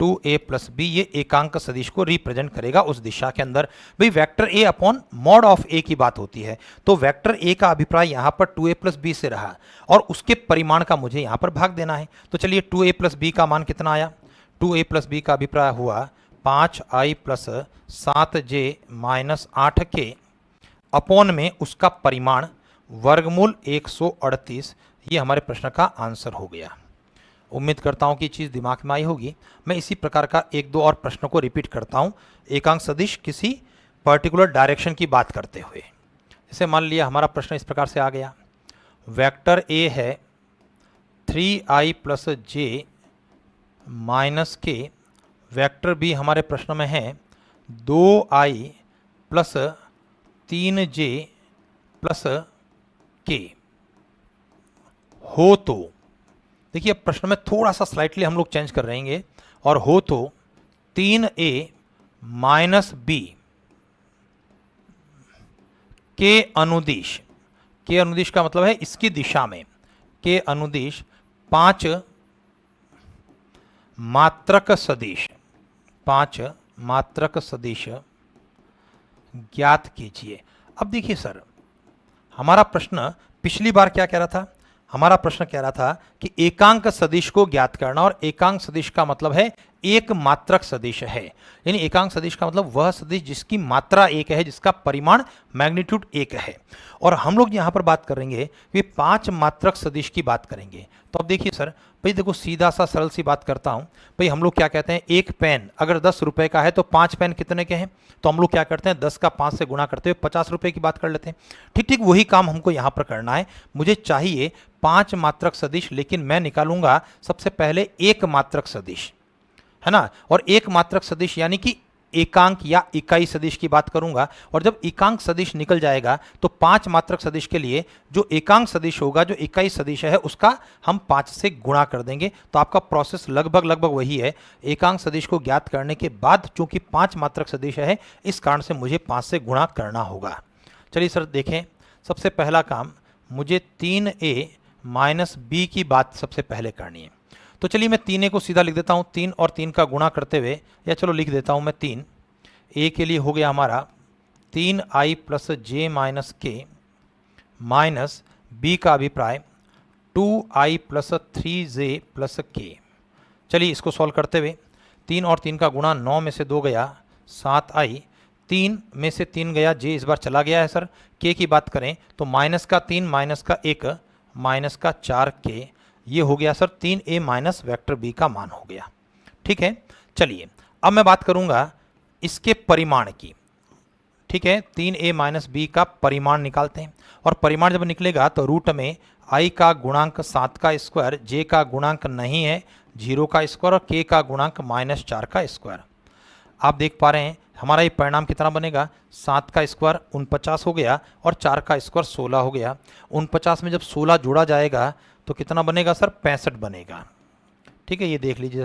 2a प्लस बी, ये एकांक सदिश को रिप्रेजेंट करेगा उस दिशा के अंदर। भाई vector a upon mod of a की बात होती है, तो वेक्टर a का अभिप्राय यहां पर 2a प्लस बी से रहा, और उसके परिमाण का मुझे यहां पर भाग देना है। तो चलिए 2a प्लस बी का मान कितना आया, 2a प्लस बी का अभिप्राय हुआ 5i प्लस 7j माइनस 8 के, अपॉन में उसका परिमाण वर्गमूल 138। ये हमारे प्रश्न का आंसर हो गया। उम्मीद करता हूं कि चीज़ दिमाग में आई होगी। मैं इसी प्रकार का एक दो और प्रश्नों को रिपीट करता हूं, एकांक सदिश किसी पर्टिकुलर डायरेक्शन की बात करते हुए। जैसे मान लिया हमारा प्रश्न इस प्रकार से आ गया, वेक्टर ए है 3i प्लस j माइनस के, वेक्टर बी हमारे प्रश्न में है 2i प्लस 3j प्लस के। हो तो देखिए प्रश्न में थोड़ा सा स्लाइटली हम लोग चेंज कर रहेंगे, और हो तो 3a माइनस बी के अनुदिश, के अनुदिश का मतलब है इसकी दिशा में, के अनुदिश 5 मात्रक सदिश, 5 मात्रक सदिश ज्ञात कीजिए। अब देखिए सर, हमारा प्रश्न पिछली बार क्या कह रहा था? हमारा प्रश्न कह रहा था कि एकांक सदिश को ज्ञात करना, और एकांक सदिश का मतलब है एक मात्रक सदिश है। यानी एकांक सदिश का मतलब वह सदिश जिसकी मात्रा एक है, जिसका परिमाण मैग्नीट्यूड एक है। और हम लोग यहां पर बात करेंगे कि 5 मात्रक सदिश की बात करेंगे। तो अब देखिए सर, भाई देखो सीधा सा सरल सी बात करता हूं। भाई हम लोग क्या कहते हैं, एक पेन अगर 10 रुपए का है तो 5 पेन कितने के हैं? तो हम लोग क्या करते हैं, 10 का 5 से गुणा करते हुए 50 रुपए की बात कर लेते हैं। ठीक ठीक वही काम हमको यहां पर करना है। मुझे चाहिए 5 मात्रक सदिश, लेकिन मैं निकालूंगा सबसे पहले एक मात्रक सदिश, है ना। और एक मात्रक सदिश यानी कि एकांक या इकाई सदिश की बात करूंगा। और जब एकांक सदिश निकल जाएगा तो 5 मात्रक सदिश के लिए जो एकांक सदिश होगा, जो इकाई सदिश है, उसका हम 5 से गुणा कर देंगे। तो आपका प्रोसेस लगभग वही है। एकांक सदिश को ज्ञात करने के बाद चूंकि 5 मात्रक सदिश है, इस कारण से मुझे 5 से गुणा करना होगा। चलिए सर देखें, सबसे पहला काम मुझे 3a माइनस बी की बात सबसे पहले करनी है। तो चलिए मैं 3a को सीधा लिख देता हूँ, 3 और 3 का गुणा करते हुए, या चलो लिख देता हूँ मैं 3। a के लिए हो गया हमारा 3i प्लस जे माइनस के माइनस बी का अभिप्राय 2i प्लस 3j प्लस के। चलिए इसको सॉल्व करते हुए, 3 और 3 का गुणा, 9 में से 2 गया 7i, 3 में से 3 गया, जे इस बार चला गया है सर। के की बात करें तो माइनस का 3 माइनस का 1 माइनस का 4 के, ये हो गया sir 3a minus vector B का मान हो गया। ठीक है, चलिए अब मैं बात करूंगा इसके परिमाण की। ठीक है, 3a माइनस बी का परिमाण निकालते हैं। और परिमाण जब निकलेगा तो रूट में i का गुणांक 7 का स्क्वायर, j का गुणांक नहीं है 0 का स्क्वायर, और k का गुणांक -4 का स्क्वायर। आप देख पा रहे हैं हमारा ये परिणाम कितना बनेगा, 7 का स्क्वायर 49 हो गया, और 4 का स्क्वायर 16 हो गया। 49 में जब 16 जोड़ा जाएगा तो कितना बनेगा सर, 65 बनेगा। ठीक है, ये देख लीजिए,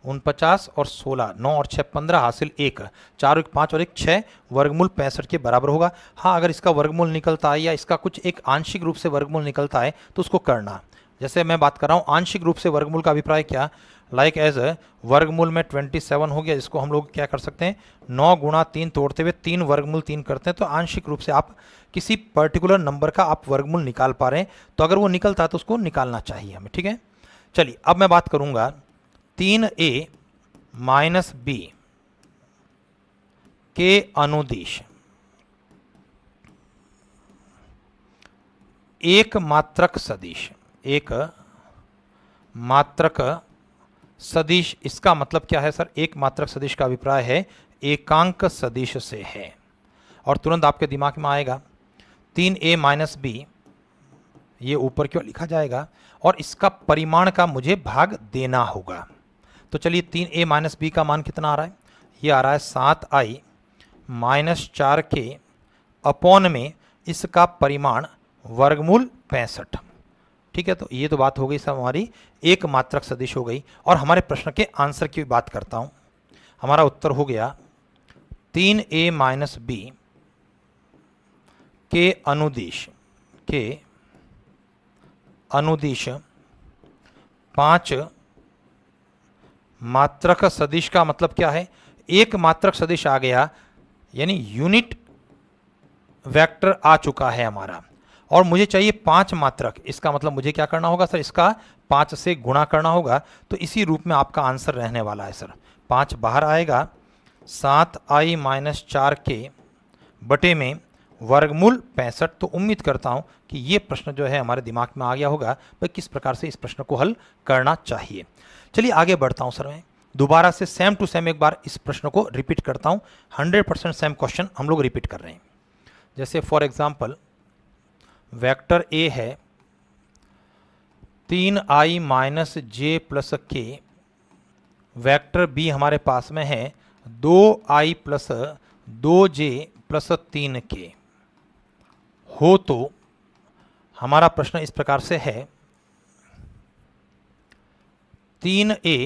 49 और 16, 9 और 6 15 हासिल 1, 4 और 1 5 और 1 6, वर्गमूल 65 के बराबर होगा। हाँ, अगर इसका वर्गमूल निकलता है या इसका कुछ एक आंशिक रूप से वर्गमूल निकलता है तो उसको करना। जैसे मैं बात कर रहा हूँ आंशिक रूप से वर्गमूल का अभिप्राय क्या, लाइक एज वर्गमूल में 27 हो गया, जिसको हम लोग क्या कर सकते हैं, 9 गुणा 3 तोड़ते हुए 3 वर्गमूल 3 करते हैं। तो आंशिक रूप से आप किसी पर्टिकुलर नंबर का आप वर्गमूल निकाल पा रहे हैं, तो अगर वो निकलता है तो उसको निकालना चाहिए हमें। ठीक है, चलिए अब मैं बात करूंगा 3a माइनस बी के अनुदिश एक मात्रक सदिश, एक मात्रक सदिश, इसका मतलब क्या है सर, एक मात्रक सदिश का अभिप्राय है एकांक सदिश से है। और तुरंत आपके दिमाग में आएगा 3a माइनस बी, ये ऊपर क्यों लिखा जाएगा, और इसका परिमाण का मुझे भाग देना होगा। तो चलिए 3a माइनस बी का मान कितना आ रहा है, ये आ रहा है 7i माइनस 4 के अपॉन में इसका परिमाण वर्गमूल 65। ठीक है, तो ये तो बात हो गई सब हमारी एक मात्रक सदिश हो गई। और हमारे प्रश्न के आंसर की बात करता हूं, हमारा उत्तर हो गया 3a माइनस बी के अनुदिश 5 मात्रक सदिश का मतलब क्या है, एक मात्रक सदिश आ गया, यानी यूनिट वेक्टर आ चुका है हमारा, और मुझे चाहिए 5 मात्रक। इसका मतलब मुझे क्या करना होगा सर, इसका 5 से गुणा करना होगा। तो इसी रूप में आपका आंसर रहने वाला है सर। 5 बाहर आएगा, 7i माइनस 4 के बटे में वर्गमूल 65। तो उम्मीद करता हूं कि ये प्रश्न जो है हमारे दिमाग में आ गया होगा, भाई किस प्रकार से इस प्रश्न को हल करना चाहिए। चलिए आगे बढ़ता हूं सर, मैं दोबारा से सेम टू सेम एक बार इस प्रश्न को रिपीट करता हूं। 100% सेम क्वेश्चन हम लोग रिपीट कर रहे हैं। जैसे फॉर एग्जांपल वेक्टर ए है 3i माइनस जे प्लस के, वेक्टर बी हमारे पास में है 2i प्लस 2j प्लस 3 के हो, तो हमारा प्रश्न इस प्रकार से है 3a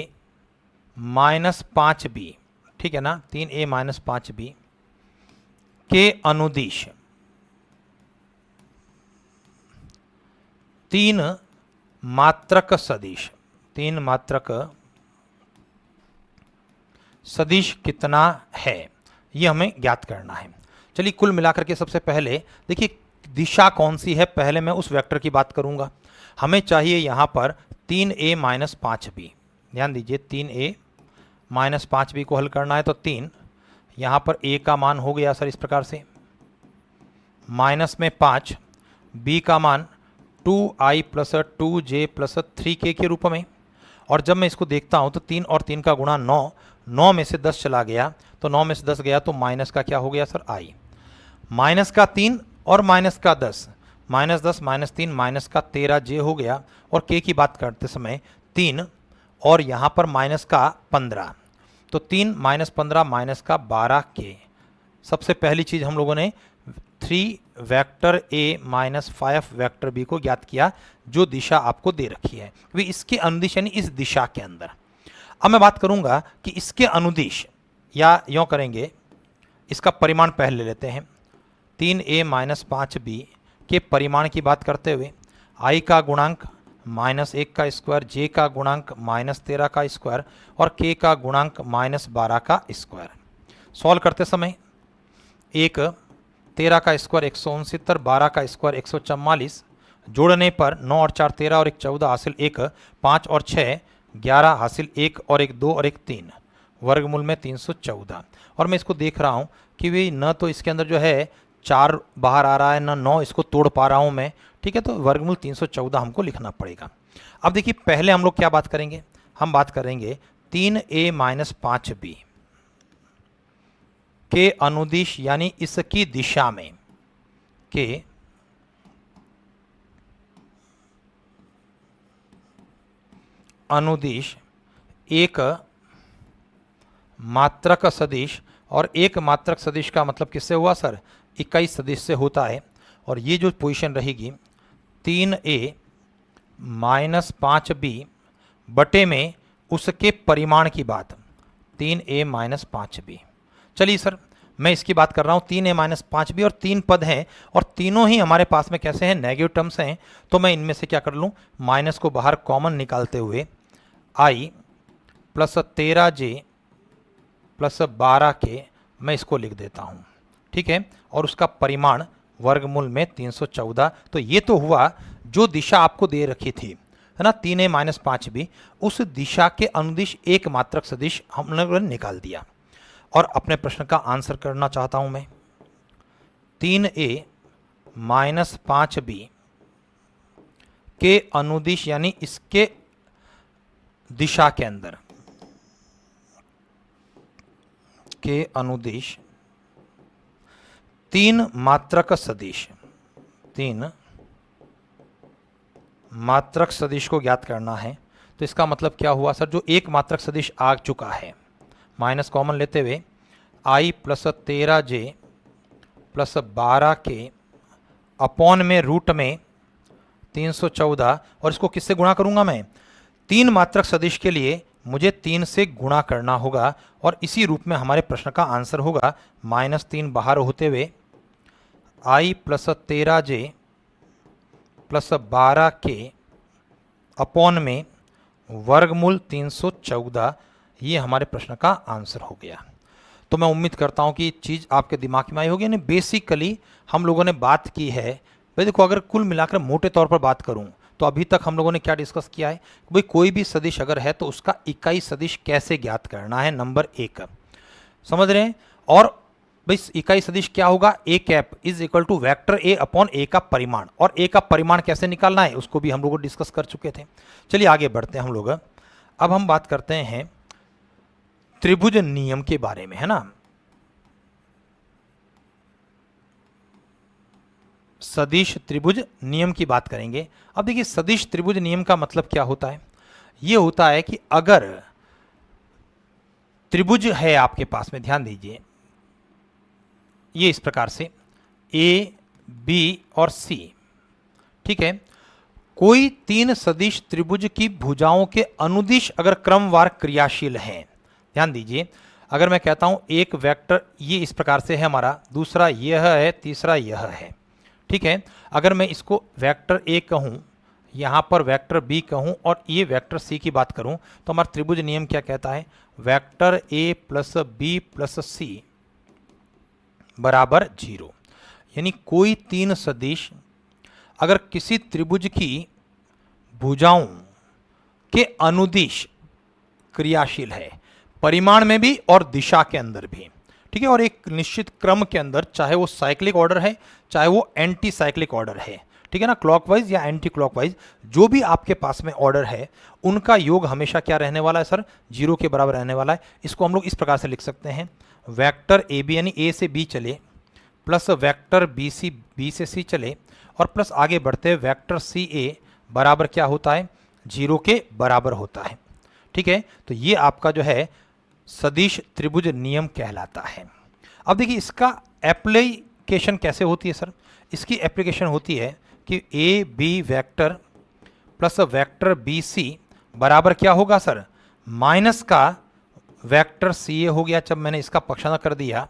माइनस 5b, ठीक है ना, 3a माइनस 5b के अनुदिश 3 मात्रक सदिश, 3 मात्रक सदिश कितना है, ये हमें ज्ञात करना है। चलिए कुल मिलाकर के सबसे पहले देखिए दिशा कौन सी है, पहले मैं उस वेक्टर की बात करूंगा। हमें चाहिए यहाँ पर 3a माइनस 5b। ध्यान दीजिए 3a माइनस 5b को हल करना है तो 3 यहाँ पर a का मान हो गया सर इस प्रकार से, माइनस में 5, b का मान 2i plus 2j plus 3k के रूप में। और जब मैं इसको देखता हूँ तो 3 और 3 का गुणा 9, 9 में से 10 चला गया तो 9 में से 10 गया तो माइनस का क्या हो गया सर i, माइनस का 3 और माइनस का 10, माइनस 10 माइनस 3 माइनस का 13j हो गया। और k की बात करते समय 3 और यहाँ पर माइनस का 15, तो 3 माइनस 15 माइनस का 12k। सबसे पहली चीज़ हम लोगों ने 3 vector a minus 5 vector b को ज्ञात किया जो दिशा आपको दे रखी है, वे इसके अनुदिश यानी इस दिशा के अंदर। अब मैं बात करूंगा कि इसके अनुदिश, या यूँ करेंगे इसका परिमाण पहले ले लेते हैं। 3a माइनस 5b के परिमाण की बात करते हुए i का गुणांक माइनस 1 का स्क्वायर, j का गुणांक माइनस 13 का स्क्वायर और k का गुणांक माइनस 12 का स्क्वायर। सॉल्व करते समय एक 13 का स्क्वायर 169, 12 का स्क्वायर 144, जोड़ने पर 9 और 4 13 और 1 14 हासिल 1, 5 और 6 11 हासिल 1 और 1 2 और 1 3, वर्गमूल में 314। और मैं इसको देख रहा हूँ कि वे न तो इसके अंदर जो है 4 बाहर आ रहा है न 9 इसको तोड़ पा रहा हूँ मैं, ठीक है, तो वर्गमूल 314 हमको लिखना पड़ेगा। अब देखिए पहले हम लोग क्या बात करेंगे, हम बात करेंगे 3a माइनस 5b के अनुदिश यानी इसकी दिशा में के अनुदिश एक मात्रक सदिश, और एक मात्रक सदिश का मतलब किससे हुआ सर, इकाई सदिश से होता है। और ये जो पोजीशन रहेगी 3a माइनस 5b बटे में उसके परिमाण की बात 3a माइनस 5b। चलिए सर मैं इसकी बात कर रहा हूँ 3a माइनस 5b, और 3 पद हैं और तीनों ही हमारे पास में कैसे हैं, नेगेटिव टर्म्स हैं। तो मैं इनमें से क्या कर लूँ, माइनस को बाहर कॉमन निकालते हुए i plus 13j plus 12k मैं इसको लिख देता हूँ, ठीक है, और उसका परिमाण वर्गमूल में 314। तो ये तो हुआ जो दिशा आपको दे रखी थी, है ना, 3a माइनस 5b, उस दिशा के अनुदिश एक मात्रक सदिश हम लोगों ने निकाल दिया। और अपने प्रश्न का आंसर करना चाहता हूं मैं, 3a माइनस 5b के अनुदिश यानी इसके दिशा के अंदर के अनुदिश 3 मात्रक सदिश, 3 मात्रक सदिश को ज्ञात करना है। तो इसका मतलब क्या हुआ सर, जो एक मात्रक सदिश आ चुका है, माइनस कॉमन लेते हुए i plus 13j plus 12k upon में रूट में 314, और इसको किससे गुणा करूंगा मैं, 3 मात्रक सदिश के लिए मुझे 3 से गुणा करना होगा। और इसी रूप में हमारे प्रश्न का आंसर होगा -3 बाहर होते हुए i plus 13j plus 12k upon में वर्गमूल 314, ये हमारे प्रश्न का आंसर हो गया। तो मैं उम्मीद करता हूँ कि चीज़ आपके दिमाग में आई होगी। यानी बेसिकली हम लोगों ने बात की है, भाई देखो अगर कुल मिलाकर मोटे तौर पर बात करूँ तो अभी तक हम लोगों ने क्या डिस्कस किया है, भाई कोई भी सदिश अगर है तो उसका इकाई सदिश कैसे ज्ञात करना है, नंबर 1 समझ रहे हैं। और भाई इकाई सदिश क्या होगा, a cap is equal to vector a upon a का परिमाण, और a का परिमाण कैसे निकालना है उसको भी हम लोग डिस्कस कर चुके थे। चलिए आगे बढ़ते हैं हम लोग। अब हम बात करते हैं त्रिभुज नियम के बारे में, है ना। सदिश त्रिभुज नियम की बात करेंगे। अब देखिए सदिश त्रिभुज नियम का मतलब क्या होता है, यह होता है कि अगर त्रिभुज है आपके पास में, ध्यान दीजिए ये इस प्रकार से a, b और c, ठीक है, कोई 3 सदिश त्रिभुज की भुजाओं के अनुदिश अगर क्रमवार क्रियाशील हैं, ध्यान दीजिए अगर मैं कहता हूं एक वेक्टर ये इस प्रकार से है हमारा, दूसरा यह है, तीसरा यह है, ठीक है, अगर मैं इसको वेक्टर a कहूं, यहां पर वेक्टर b कहूं और ये वेक्टर c की बात करूं, तो हमारा त्रिभुज नियम क्या कहता है, vector a plus b plus c बराबर 0। यानी कोई तीन सदिश अगर किसी त्रिभुज की भुजाओं के अनुदिश क्रियाशील है, परिमाण में भी और दिशा के अंदर भी, ठीक है, और एक निश्चित क्रम के अंदर, चाहे वो साइक्लिक ऑर्डर है चाहे वो एंटी साइक्लिक ऑर्डर है, ठीक है ना, क्लॉकवाइज या एंटी क्लॉकवाइज, जो भी आपके पास में ऑर्डर है उनका योग हमेशा क्या रहने वाला है सर, 0 के बराबर रहने वाला है। इसको हम लोग इस प्रकार से लिख सकते हैं, वेक्टर ए बी यानी ए से बी चले प्लस वेक्टर बी से सी चले और प्लस आगे बढ़ते हुए वेक्टर सी ए बराबर क्या होता है, 0 के बराबर होता है। ठीक है, तो ये आपका जो है सदिश त्रिभुज नियम कहलाता है। अब देखिए इसका एप्लीकेशन कैसे होती है सर, इसकी एप्लीकेशन होती है कि A B vector plus vector B C बराबर क्या होगा सर, माइनस का वेक्टर सी ए हो गया। जब मैंने इसका पक्षांतर कर दिया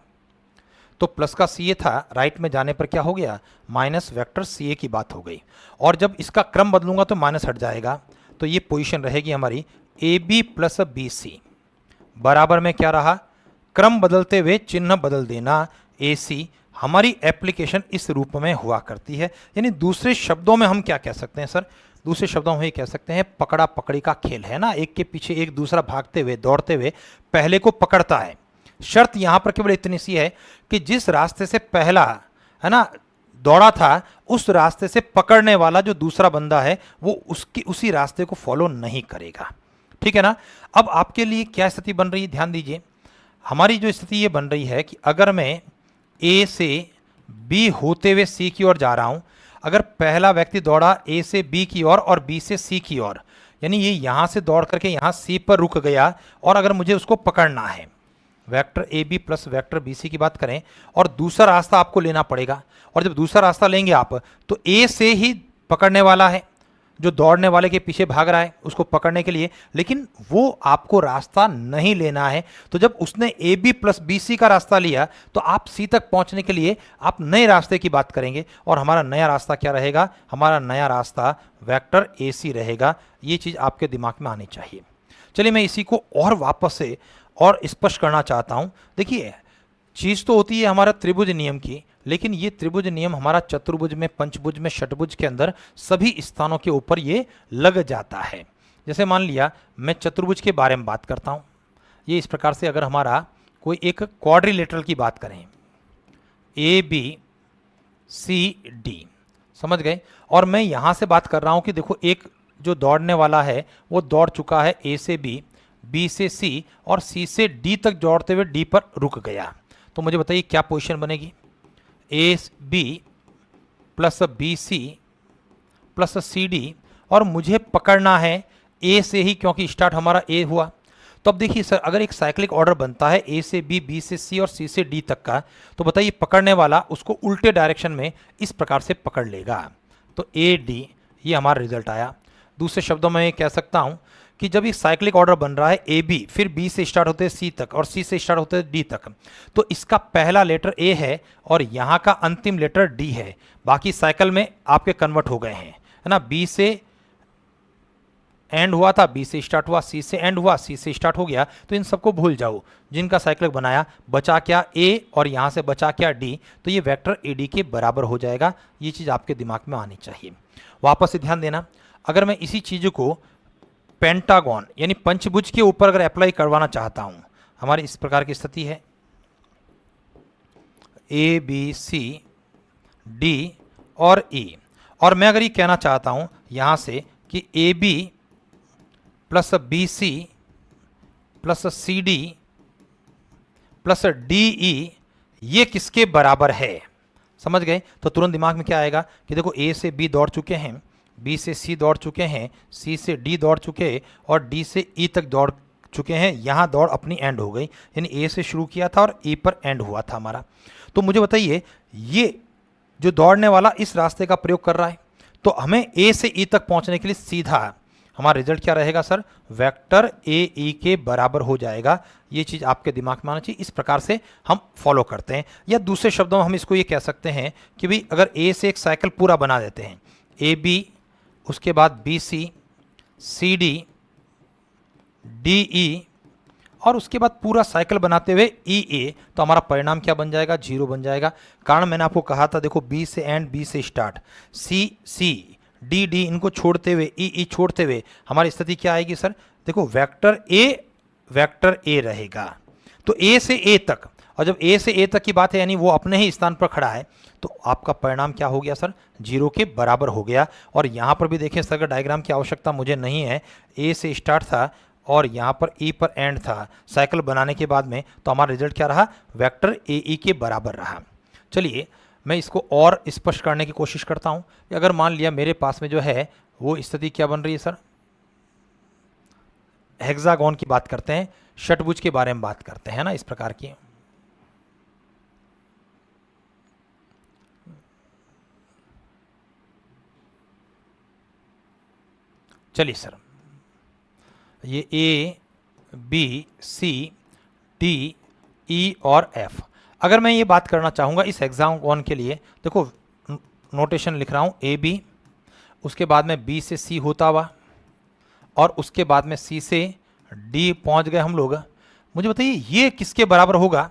तो प्लस का सी ए था, राइट में जाने पर क्या हो गया, माइनस वेक्टर सी ए की बात हो गई। और जब इसका क्रम बदलूंगा तो माइनस हट जाएगा, तो ये पोजीशन रहेगी हमारी A B plus B C बराबर में क्या रहा, क्रम बदलते हुए चिन्ह बदल देना ए सी। हमारी एप्लीकेशन इस रूप में हुआ करती है। यानी दूसरे शब्दों में हम क्या कह सकते हैं सर, दूसरे शब्दों में ये कह सकते हैं पकड़ा पकड़ी का खेल है ना, एक के पीछे एक दूसरा भागते हुए दौड़ते हुए पहले को पकड़ता है। शर्त यहां पर केवल इतनी सी है कि जिस रास्ते से पहला है ना दौड़ा था उस रास्ते से पकड़ने वाला जो दूसरा बंदा है वो उसी रास्ते को फॉलो नहीं करेगा। ठीक है ना। अब आपके लिए क्या स्थिति बन रही है, ध्यान दीजिए। हमारी जो स्थिति ये बन रही है कि अगर मैं ए से बी होते हुए सी की ओर जा रहा हूं, अगर पहला व्यक्ति दौड़ा ए से बी की ओर और बी से सी की ओर, यानी ये यहां से दौड़ करके यहां सी पर रुक गया और अगर मुझे उसको पकड़ना है, vector A B plus vector B C की बात करें, और दूसरा रास्ता आपको लेना पड़ेगा। और जब दूसरा रास्ता लेंगे आप तो ए से ही पकड़ने वाला है, जो दौड़ने वाले के पीछे भाग रहा है उसको पकड़ने के लिए, लेकिन वो आपको रास्ता नहीं लेना है। तो जब उसने A B plus B C का रास्ता लिया तो आप सी तक पहुंचने के लिए आप नए रास्ते की बात करेंगे, और हमारा नया रास्ता क्या रहेगा, हमारा नया रास्ता वेक्टर ए सी रहेगा। ये चीज़ आपके दिमाग में आनी चाहिए। चलिए मैं इसी को और वापस से और स्पष्ट करना चाहता हूं। देखिए चीज़ तो होती है हमारा त्रिभुज नियम की, लेकिन ये त्रिभुज नियम हमारा चतुर्भुज में, पंचभुज में, षटभुज के अंदर सभी स्थानों के ऊपर ये लग जाता है। जैसे मान लिया मैं चतुर्भुज के बारे में बात करता हूँ, ये इस प्रकार से अगर हमारा कोई एक क्वाड्रिलेटरल की बात करें, ए बी सी डी, समझ गए। और मैं यहाँ से बात कर रहा हूँ कि देखो एक जो दौड़ने वाला है वो दौड़ चुका है ए से बी से सी और सी से डी तक दौड़ते हुए डी पर रुक गया। तो मुझे बताइए क्या पोजीशन बनेगी, A B plus B C plus C D, और मुझे पकड़ना है ए से ही क्योंकि स्टार्ट हमारा ए हुआ। तो अब देखिए सर, अगर एक साइक्लिक ऑर्डर बनता है ए से बी से सी और सी से डी तक का, तो बताइए पकड़ने वाला उसको उल्टे डायरेक्शन में इस प्रकार से पकड़ लेगा। तो ए डी ये हमारा रिजल्ट आया। दूसरे शब्दों में कह सकता हूं कि जब एक साइक्लिक ऑर्डर बन रहा है ए बी, फिर बी से स्टार्ट होते हैं सी तक और सी से स्टार्ट होते हैं डी तक, तो इसका पहला लेटर ए है और यहाँ का अंतिम लेटर डी है। बाकी साइकिल में आपके कन्वर्ट हो गए हैं, है ना। बी से एंड हुआ था, बी से स्टार्ट हुआ, सी से एंड हुआ, सी से स्टार्ट हो गया। तो इन सबको भूल जाओ, जिनका साइक्लिक बनाया, बचा क्या ए और यहाँ से बचा क्या डी, तो ये वेक्टर ए डी के बराबर हो जाएगा। ये चीज़ आपके दिमाग में आनी चाहिए। वापस से ध्यान देना, अगर मैं इसी चीज़ को पेंटागन यानी पंचभुज के ऊपर अगर अप्लाई करवाना चाहता हूं, हमारी इस प्रकार की स्थिति है, ए बी सी डी और ई, और मैं अगर ये कहना चाहता हूं यहां से कि A B plus B C plus C D plus D E ये किसके बराबर है, समझ गए। तो तुरंत दिमाग में क्या आएगा कि देखो ए से बी दौड़ चुके हैं, बी से सी दौड़ चुके हैं, सी से डी दौड़ चुके और डी से ई तक दौड़ चुके हैं। यहाँ दौड़ अपनी एंड हो गई, यानी ए से शुरू किया था और ई पर एंड हुआ था हमारा। तो मुझे बताइए ये जो दौड़ने वाला इस रास्ते का प्रयोग कर रहा है, तो हमें ए से ई तक पहुँचने के लिए सीधा हमारा रिजल्ट क्या रहेगा सर, वेक्टर ए ई के बराबर हो जाएगा। ये चीज़ आपके दिमाग में आना चाहिए। इस प्रकार से हम फॉलो करते हैं। या दूसरे शब्दों में हम इसको ये कह सकते हैं कि भाई अगर ए से एक साइकिल पूरा बना देते हैं, ए बी, उसके बाद B C, C D, D E और उसके बाद पूरा साइकिल बनाते हुए ई ए, तो हमारा परिणाम क्या बन जाएगा, 0 बन जाएगा। कारण मैंने आपको कहा था, देखो बी से एंड, बी से स्टार्ट, सी सी डी डी इनको छोड़ते हुए, ई ई छोड़ते हुए हमारी स्थिति क्या आएगी सर, देखो वेक्टर ए रहेगा। तो ए से ए तक, और जब ए से ए तक की बात है यानी वो अपने ही स्थान पर खड़ा है, तो आपका परिणाम क्या हो गया सर, 0 के बराबर हो गया। और यहाँ पर भी देखें, इस तरह का डायग्राम की आवश्यकता मुझे नहीं है। ए से स्टार्ट था और यहाँ पर ई पर एंड था साइकिल बनाने के बाद में, तो हमारा रिजल्ट क्या रहा, वेक्टर ए ई के बराबर रहा। चलिए मैं इसको और स्पष्ट करने की कोशिश करता हूँ कि अगर मान लिया मेरे पास में जो है वो स्थिति क्या बन रही है सर, हेक्सागोन की बात करते हैं, षटभुज के बारे में बात करते हैं ना, इस प्रकार की। चलिए सर, ये ए बी सी डी ई और एफ, अगर मैं ये बात करना चाहूँगा इस हेक्सागोन के लिए, देखो नोटेशन लिख रहा हूँ, ए बी, उसके बाद में बी से सी होता हुआ, और उसके बाद में सी से डी पहुँच गए हम लोग। मुझे बताइए ये किसके बराबर होगा,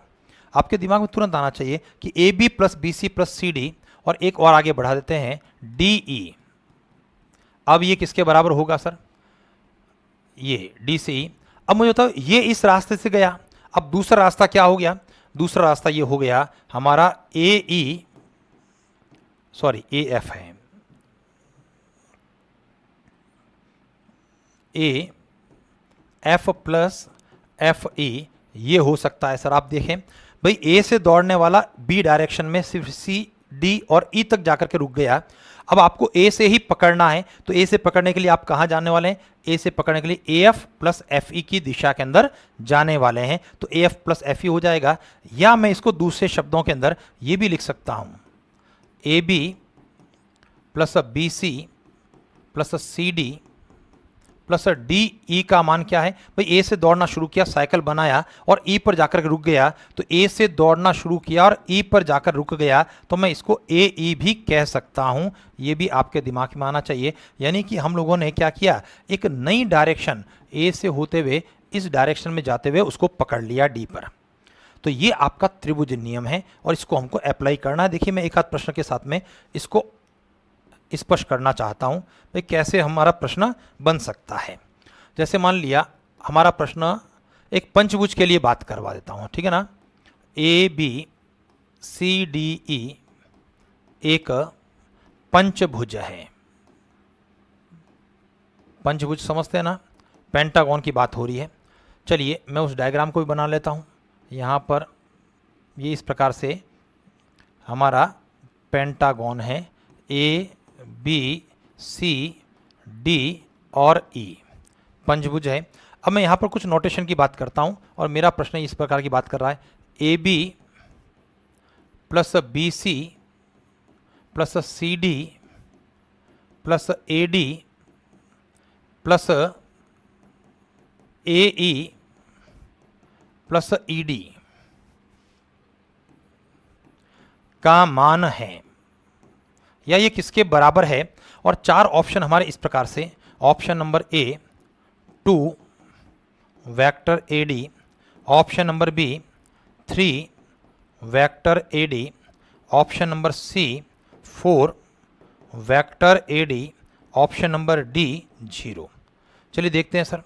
आपके दिमाग में तुरंत आना चाहिए कि A B plus B C plus C D, और एक और आगे बढ़ा देते हैं डी ई। अब ये किसके बराबर होगा सर, ये डी से ई। अब मुझे बताओ ये इस रास्ते से गया, अब दूसरा रास्ता क्या हो गया, दूसरा रास्ता ये हो गया हमारा ए ई, सॉरी ए एफ है, ए एफ प्लस एफ ई, ये हो सकता है सर। आप देखें भाई, ए से दौड़ने वाला बी डायरेक्शन में सिर्फ सी डी और ई तक जाकर के रुक गया। अब आपको ए से ही पकड़ना है, तो ए से पकड़ने के लिए आप कहाँ जाने वाले हैं, ए से पकड़ने के लिए ए एफ प्लस एफ ई की दिशा के अंदर जाने वाले हैं, तो ए एफ प्लस एफ ई हो जाएगा। या मैं इसको दूसरे शब्दों के अंदर ये भी लिख सकता हूँ, A B plus B C plus C D plus D E का मान क्या है भाई, ए से दौड़ना शुरू किया, साइकिल बनाया और ई पर जाकर रुक गया, तो ए से दौड़ना शुरू किया और ई पर जाकर रुक गया, तो मैं इसको ए ई भी कह सकता हूं। ये भी आपके दिमाग में आना चाहिए। यानी कि हम लोगों ने क्या किया, एक नई डायरेक्शन ए से होते हुए इस डायरेक्शन में जाते हुए उसको पकड़ लिया डी पर। तो ये आपका त्रिभुज नियम है और इसको हमको अप्लाई करना है। देखिए मैं एक आध प्रश्न के साथ में इसको स्पष्ट करना चाहता हूं भाई कैसे हमारा प्रश्न बन सकता है। जैसे मान लिया हमारा प्रश्न एक पंचभुज के लिए बात करवा देता हूं, ठीक है ना। ए बी सी डी ई एक पंचभुज है, पंचभुज समझते हैं ना, पेंटागन की बात हो रही है। चलिए मैं उस डायग्राम को भी बना लेता हूं। यहाँ पर ये इस प्रकार से हमारा पेंटागन है, ए बी सी डी और ई पंचभुज है। अब मैं यहाँ पर कुछ नोटेशन की बात करता हूँ और मेरा प्रश्न इस प्रकार की बात कर रहा है, A B plus B C plus C D plus A D plus A E plus E D का मान है, या ये किसके बराबर है। और चार ऑप्शन हमारे इस प्रकार से, option number A 2 vector A D, option number B 3 vector A D, option number C 4 vector A D, option number D 0। चलिए देखते हैं सर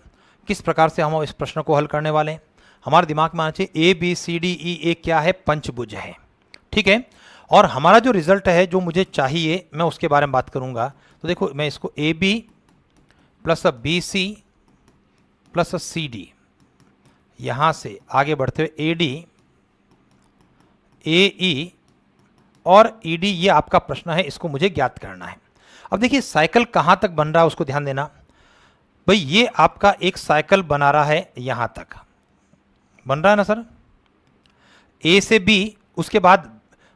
किस प्रकार से हम इस प्रश्न को हल करने वाले हैं। हमारे दिमाग में आना चाहिए ए बी सी डी ई एक क्या है, पंचभुज है, ठीक है। और हमारा जो रिजल्ट है जो मुझे चाहिए मैं उसके बारे में बात करूंगा। तो देखो मैं इसको A B plus B C plus C D, यहाँ से आगे बढ़ते हुए ए डी ए ई और ई डी, ये आपका प्रश्न है, इसको मुझे ज्ञात करना है। अब देखिए साइकिल कहाँ तक बन रहा है उसको ध्यान देना भाई, ये आपका एक साइकिल बना रहा है, यहाँ तक बन रहा है ना सर, ए से बी, उसके बाद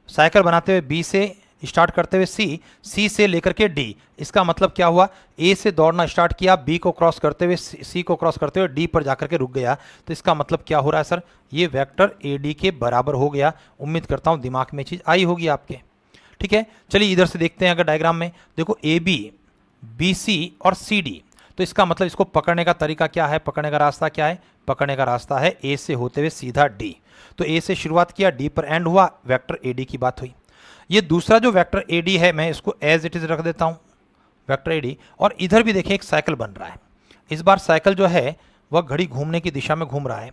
साइकिल बनाते हुए बी से स्टार्ट करते हुए सी, सी से लेकर के डी। इसका मतलब क्या हुआ, ए से दौड़ना स्टार्ट किया, बी को क्रॉस करते हुए सी को क्रॉस करते हुए डी पर जाकर के रुक गया। तो इसका मतलब क्या हो रहा है सर, ये वेक्टर ए डी के बराबर हो गया। उम्मीद करता हूँ दिमाग में चीज़ आई होगी आपके, ठीक है। चलिए इधर से देखते हैं, अगर डायग्राम में देखो ए बी बी सी और सी डी, तो इसका मतलब इसको पकड़ने का तरीका क्या है, पकड़ने का रास्ता क्या है, पकड़ने का रास्ता है ए से होते हुए सीधा डी। तो ए से शुरुआत किया, डी पर एंड हुआ, वेक्टर ए डी की बात हुई। ये दूसरा जो वेक्टर ए डी है मैं इसको एज इट इज रख देता हूँ, वेक्टर ए डी। और इधर भी देखिए एक साइकिल बन रहा है। इस बार साइकिल जो है वह घड़ी घूमने की दिशा में घूम रहा है।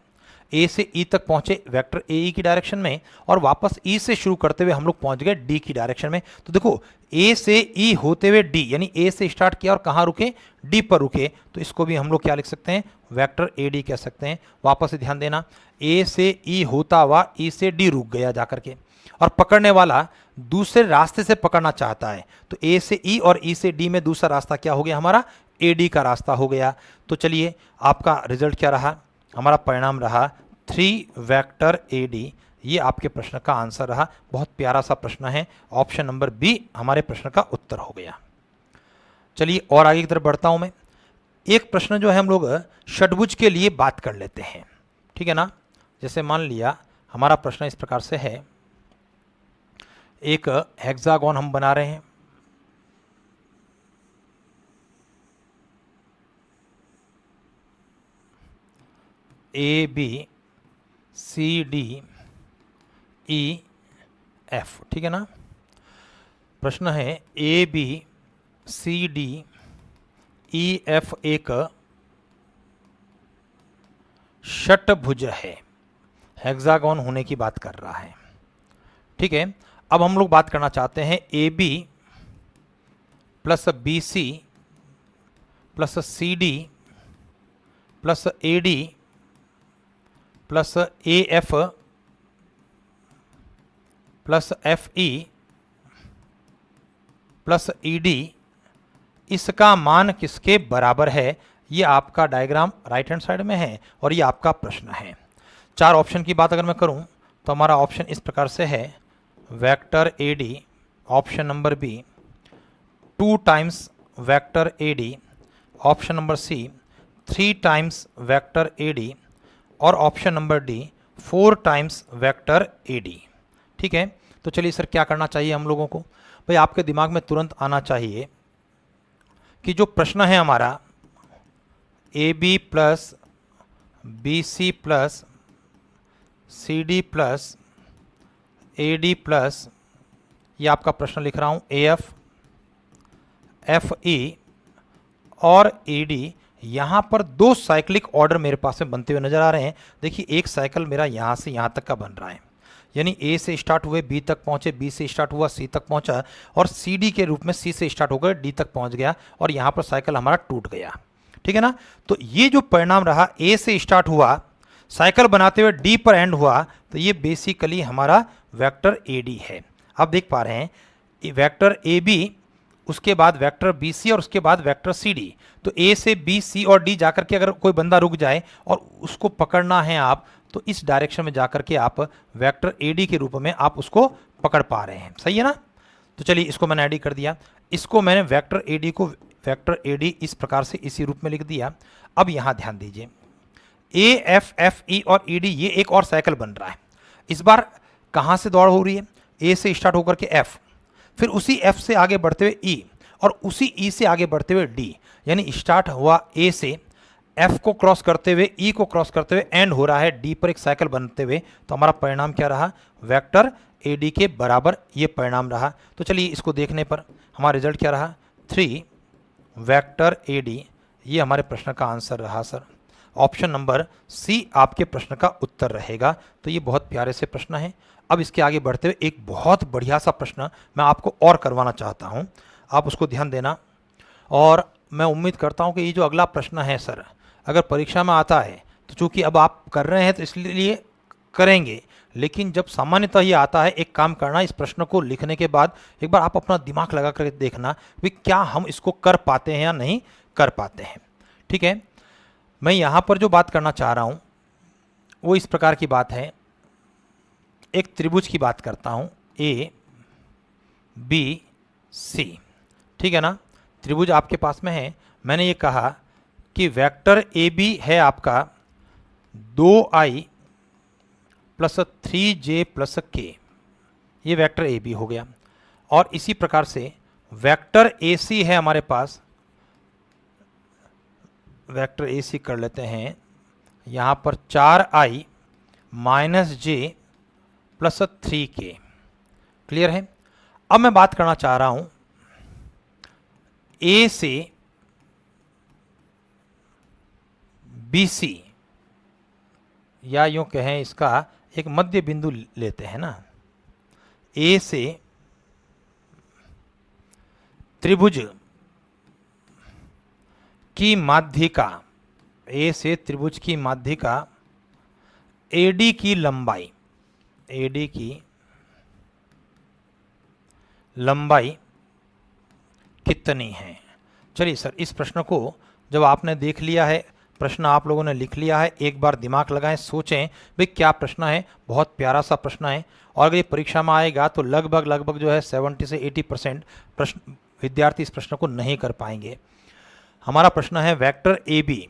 ए से ई तक पहुंचे वेक्टर ए ई की डायरेक्शन में, और वापस ई से शुरू करते हुए हम लोग पहुंच गए डी की डायरेक्शन में। तो देखो ए से ई होते हुए डी, यानी ए से स्टार्ट किया और कहाँ रुके, डी पर रुके। तो इसको भी हम लोग क्या लिख सकते हैं, वेक्टर ए डी कह सकते हैं। वापस से ध्यान देना, ए से ई होता हुआ ई से डी रुक गया जाकर के, और पकड़ने वाला दूसरे रास्ते से पकड़ना चाहता है। तो ए से ई और ई से डी में दूसरा रास्ता क्या हो गया, हमारा ए डी का रास्ता हो गया। तो चलिए आपका रिजल्ट क्या रहा, हमारा परिणाम रहा 3 वेक्टर ए डी। ये आपके प्रश्न का आंसर रहा। बहुत प्यारा सा प्रश्न है, ऑप्शन नंबर बी हमारे प्रश्न का उत्तर हो गया। चलिए और आगे की तरफ बढ़ता हूं मैं। एक प्रश्न जो है हम लोग षड्भुज के लिए बात कर लेते हैं, ठीक है ना। जैसे मान लिया हमारा प्रश्न इस प्रकार से है, एक हेक्सागोन हम बना रहे हैं, A B C D E F, ठीक है ना। प्रश्न है A B C D E F एक षट्भुज है, हेक्सागोन होने की बात कर रहा है, ठीक है। अब हम लोग बात करना चाहते हैं A B plus B C plus C D plus A D plus A F plus F E plus E D, इसका मान किसके बराबर है। ये आपका डायग्राम राइट हैंड साइड में है और ये आपका प्रश्न है। 4 ऑप्शन की बात अगर मैं करूं तो हमारा ऑप्शन इस प्रकार से है, vector A D, option number B 2 times vector A D, option number C 3 times vector A D, और option number D 4 times vector A D, ठीक है। तो चलिए सर क्या करना चाहिए हम लोगों को, भाई आपके दिमाग में तुरंत आना चाहिए कि जो प्रश्न है हमारा A B plus B C plus C D plus A D plus, ये आपका प्रश्न लिख रहा हूँ, ए एफ एफ ई और ए डी, यहाँ पर 2 साइक्लिक ऑर्डर मेरे पास में बनते हुए नजर आ रहे हैं। देखिए एक साइकिल मेरा यहाँ से यहाँ तक का बन रहा है, यानी ए से स्टार्ट हुए बी तक पहुँचे, बी से स्टार्ट हुआ सी तक पहुँचा, और सी डी के रूप में सी से स्टार्ट होकर डी तक पहुँच गया, और यहाँ पर साइकिल हमारा टूट गया, ठीक है ना। तो ये जो परिणाम रहा, ए से स्टार्ट हुआ, साइकिल बनाते हुए डी पर एंड हुआ, तो ये बेसिकली हमारा वेक्टर ए डी है। आप देख पा रहे हैं वेक्टर ए बी, उसके बाद वेक्टर बी सी, और उसके बाद वेक्टर सी डी। तो ए से बी सी और डी जाकर के अगर कोई बंदा रुक जाए और उसको पकड़ना है आप, तो इस डायरेक्शन में जाकर के आप वेक्टर ए डी के रूप में आप उसको पकड़ पा रहे हैं, सही है ना। तो चलिए इसको मैंने एडी कर दिया, इसको मैंने वेक्टर ए डी को वेक्टर ए डी इस प्रकार से इसी रूप में लिख दिया। अब यहाँ ध्यान दीजिए, ए एफ एफ ई और ई डी, ये एक और साइकिल बन रहा है। इस बार कहाँ से दौड़ हो रही है, ए से स्टार्ट होकर के एफ, फिर उसी एफ से आगे बढ़ते हुए ई, और उसी ई से आगे बढ़ते हुए डी, यानी स्टार्ट हुआ ए से, एफ को क्रॉस करते हुए ई को क्रॉस करते हुए एंड हो रहा है डी पर एक साइकिल बनते हुए। तो हमारा परिणाम क्या रहा, वेक्टर ए डी के बराबर ये परिणाम रहा। तो चलिए इसको देखने पर हमारा रिजल्ट क्या रहा, 3 वेक्टर ए डी, ये हमारे प्रश्न का आंसर रहा सर। ऑप्शन नंबर सी आपके प्रश्न का उत्तर रहेगा। तो ये बहुत प्यारे से प्रश्न है। अब इसके आगे बढ़ते हुए एक बहुत बढ़िया सा प्रश्न मैं आपको और करवाना चाहता हूँ, आप उसको ध्यान देना। और मैं उम्मीद करता हूँ कि ये जो अगला प्रश्न है सर, अगर परीक्षा में आता है तो चूँकि अब आप कर रहे हैं तो इसलिए करेंगे, लेकिन जब सामान्यतः ये आता है, एक काम करना, इस प्रश्न को लिखने के बाद एक बार आप अपना दिमाग लगा कर देखना कि क्या हम इसको कर पाते हैं या नहीं कर पाते हैं, ठीक है। मैं यहाँ पर जो बात करना चाह रहा हूँ वो इस प्रकार की बात है, एक त्रिभुज की बात करता हूँ, ए बी सी, ठीक है ना। त्रिभुज आपके पास में है। मैंने ये कहा कि वेक्टर ए बी है आपका 2i plus 3j plus k, ये वेक्टर ए बी हो गया। और इसी प्रकार से वेक्टर ए सी है हमारे पास वेक्टर ए सी कर लेते हैं, यहाँ पर 4i minus J plus 3k। Clear है। अब मैं बात करना चाह रहा हूं ए से बी सी, या यूं कहें इसका एक मध्य बिंदु लेते हैं ना, ए से त्रिभुज की माध्यिका, ए से त्रिभुज की माध्यिका एडी की लंबाई, एडी की लंबाई कितनी है। चलिए सर, इस प्रश्न को जब आपने देख लिया है, प्रश्न आप लोगों ने लिख लिया है, एक बार दिमाग लगाएं, सोचें भाई क्या प्रश्न है। बहुत प्यारा सा प्रश्न है, और अगर ये परीक्षा में आएगा तो लगभग जो है 70 से 80% प्रश्न विद्यार्थी इस प्रश्न को नहीं कर पाएंगे। हमारा प्रश्न है वेक्टर ए बी,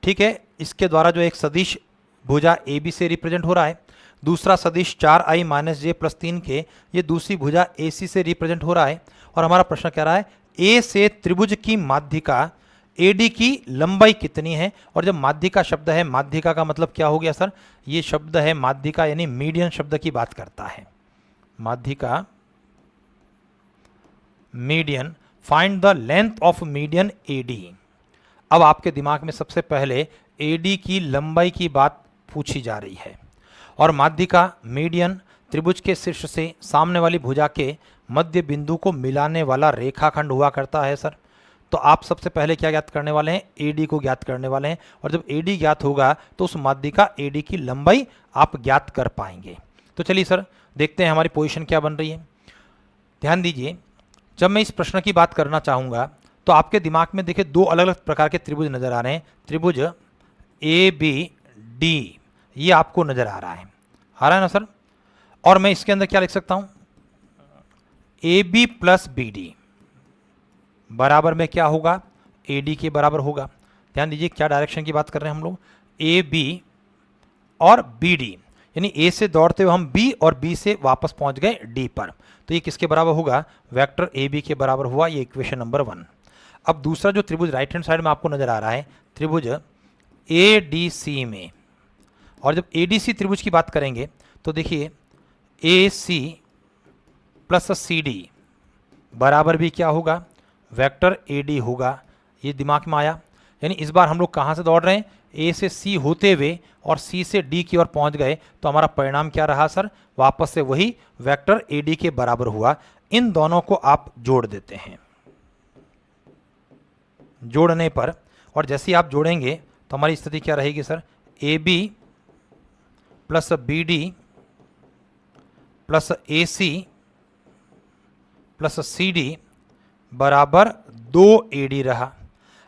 ठीक है, इसके द्वारा जो एक सदिश भुजा ए बी से रिप्रेजेंट हो रहा है, दूसरा सदिश 4i minus J plus 3k, ये दूसरी भुजा ए सी से रिप्रेजेंट हो रहा है। और हमारा प्रश्न कह रहा है ए से त्रिभुज की माध्यिका एडी की लंबाई कितनी है। और जब माध्यिका शब्द है, माध्यिका का मतलब क्या हो गया सर, ये शब्द है माध्यिका यानी मीडियन शब्द की बात करता है, माध्यिका median. Find the length of median A D. अब आपके दिमाग में सबसे पहले एडी की लंबाई की बात पूछी जा रही है, और माध्यिका मीडियन त्रिभुज के शीर्ष से सामने वाली भुजा के मध्य बिंदु को मिलाने वाला रेखाखंड हुआ करता है सर। तो आप सबसे पहले क्या ज्ञात करने वाले हैं, एडी को ज्ञात करने वाले हैं, और जब एडी ज्ञात होगा तो उस माध्यिका एडी की लंबाई आप ज्ञात कर पाएंगे। तो चलिए सर देखते हैं हमारी पोजीशन क्या बन रही है। ध्यान दीजिए, जब मैं इस प्रश्न की बात करना चाहूँगा तो आपके दिमाग में देखिए दो अलग अलग प्रकार के त्रिभुज नजर आ रहे हैं। त्रिभुज ए बी डी ये आपको नजर आ रहा है ना सर। और मैं इसके अंदर क्या लिख सकता हूँ, A B plus B D बराबर में क्या होगा, ए डी के बराबर होगा। ध्यान दीजिए क्या डायरेक्शन की बात कर रहे हैं हम लोग, ए बी और बी डी, यानी ए से दौड़ते हुए हम बी और बी से वापस पहुंच गए डी पर। तो ये किसके बराबर होगा, वेक्टर ए बी के बराबर हुआ। ये इक्वेशन नंबर 1। अब दूसरा जो त्रिभुज राइट हैंड साइड में आपको नजर आ रहा है, त्रिभुज ए डी सी में, और जब ए डी सी त्रिभुज की बात करेंगे तो देखिए ए सी प्लस सी डी बराबर भी क्या होगा, वेक्टर ए डी होगा। ये दिमाग में आया, यानी इस बार हम लोग कहाँ से दौड़ रहे हैं, ए से सी होते हुए और सी से डी की ओर पहुंच गए। तो हमारा परिणाम क्या रहा सर, वापस से वही वेक्टर ए डी के बराबर हुआ। इन दोनों को आप जोड़ देते हैं, जोड़ने पर, और जैसे ही आप जोड़ेंगे तो हमारी स्थिति क्या रहेगी sir, A B plus B D plus A C plus C D बराबर 2 ए डी रहा।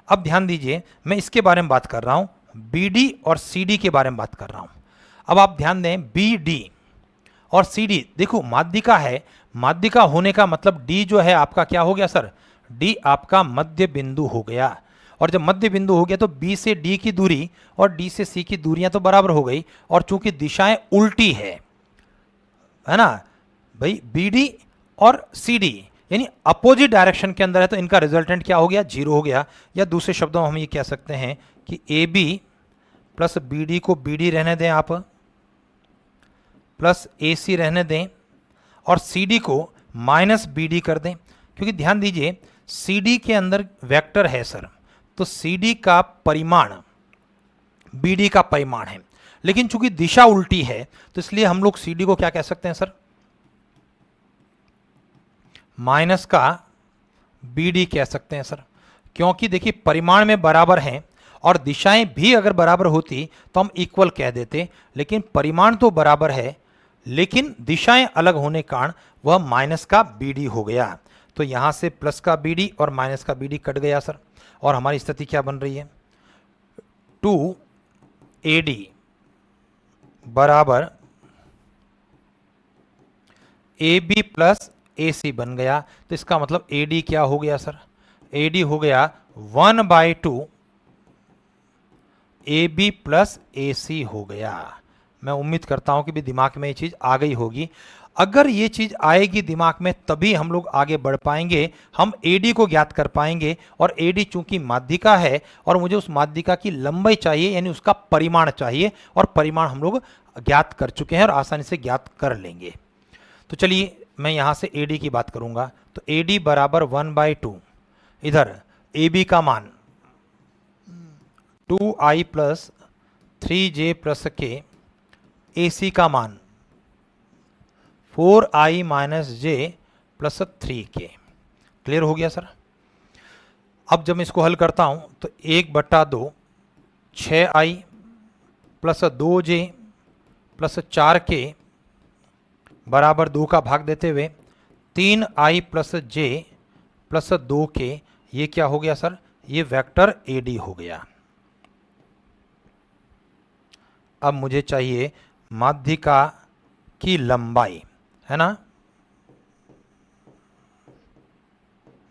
अब ध्यान दीजिए मैं इसके बारे में बात कर रहा हूं, बी डी और सी डी के बारे में बात कर रहा हूं। अब आप ध्यान दें, बी डी और सी डी, देखो माध्यिका है, माध्यिका होने का मतलब डी जो है आपका क्या हो गया सर, डी आपका मध्य बिंदु हो गया। और जब मध्य बिंदु हो गया तो बी से डी की दूरी और डी से सी की दूरियां तो बराबर हो गई, और चूंकि दिशाएं उल्टी है ना भाई, बी डी और सी डी यानी अपोजिट डायरेक्शन के अंदर है, तो इनका रिजल्टेंट क्या हो गया, 0 हो गया। या दूसरे शब्दों में हम ये कह सकते हैं कि A B plus B D को बी डी रहने दें आप, प्लस ए सी रहने दें, और सी डी को माइनस बी डी कर दें। क्योंकि ध्यान दीजिए सी डी के अंदर वेक्टर है सर, तो सी डी का परिमाण बी डी का परिमाण है, लेकिन चूंकि दिशा उल्टी है तो इसलिए हम लोग सी डी को क्या कह सकते हैं सर, माइनस का बी डी कह सकते हैं सर। क्योंकि देखिए परिमाण में बराबर हैं और दिशाएं भी अगर बराबर होती तो हम इक्वल कह देते, लेकिन परिमाण तो बराबर है लेकिन दिशाएं अलग होने के कारण वह माइनस का बी डी हो गया। तो यहां से प्लस का बी डी और माइनस का बी डी कट गया सर, और हमारी स्थिति क्या बन रही है, 2 ए डी बराबर ए बी प्लस ए सी बन गया। तो इसका मतलब ए डी क्या हो गया सर, ए डी हो गया 1/2 ए बी प्लस ए सी हो गया। मैं उम्मीद करता हूं कि भी दिमाग में ये चीज आ गई होगी। अगर ये चीज आएगी दिमाग में तभी हम लोग आगे बढ़ पाएंगे, हम AD को ज्ञात कर पाएंगे। और AD चूंकि माध्यिका है और मुझे उस माध्यिका की लंबाई चाहिए, यानी उसका परिमाण चाहिए, और परिमाण हम लोग ज्ञात कर चुके हैं और आसानी से ज्ञात कर लेंगे। तो चलिए मैं यहां से AD की बात करूंगा। तो AD बराबर 1/2, इधर AB का मान 2i plus 3j plus k, AC का मान 4i minus J plus 3k। Clear हो गया सर? अब जब मैं इसको हल करता हूं तो 1/2 6i plus 2j plus 4k बराबर 2 का भाग देते हुए 3i plus j plus 2k, ये क्या हो गया सर? ये वेक्टर AD हो गया। अब मुझे चाहिए माध्यिका की लंबाई, है ना?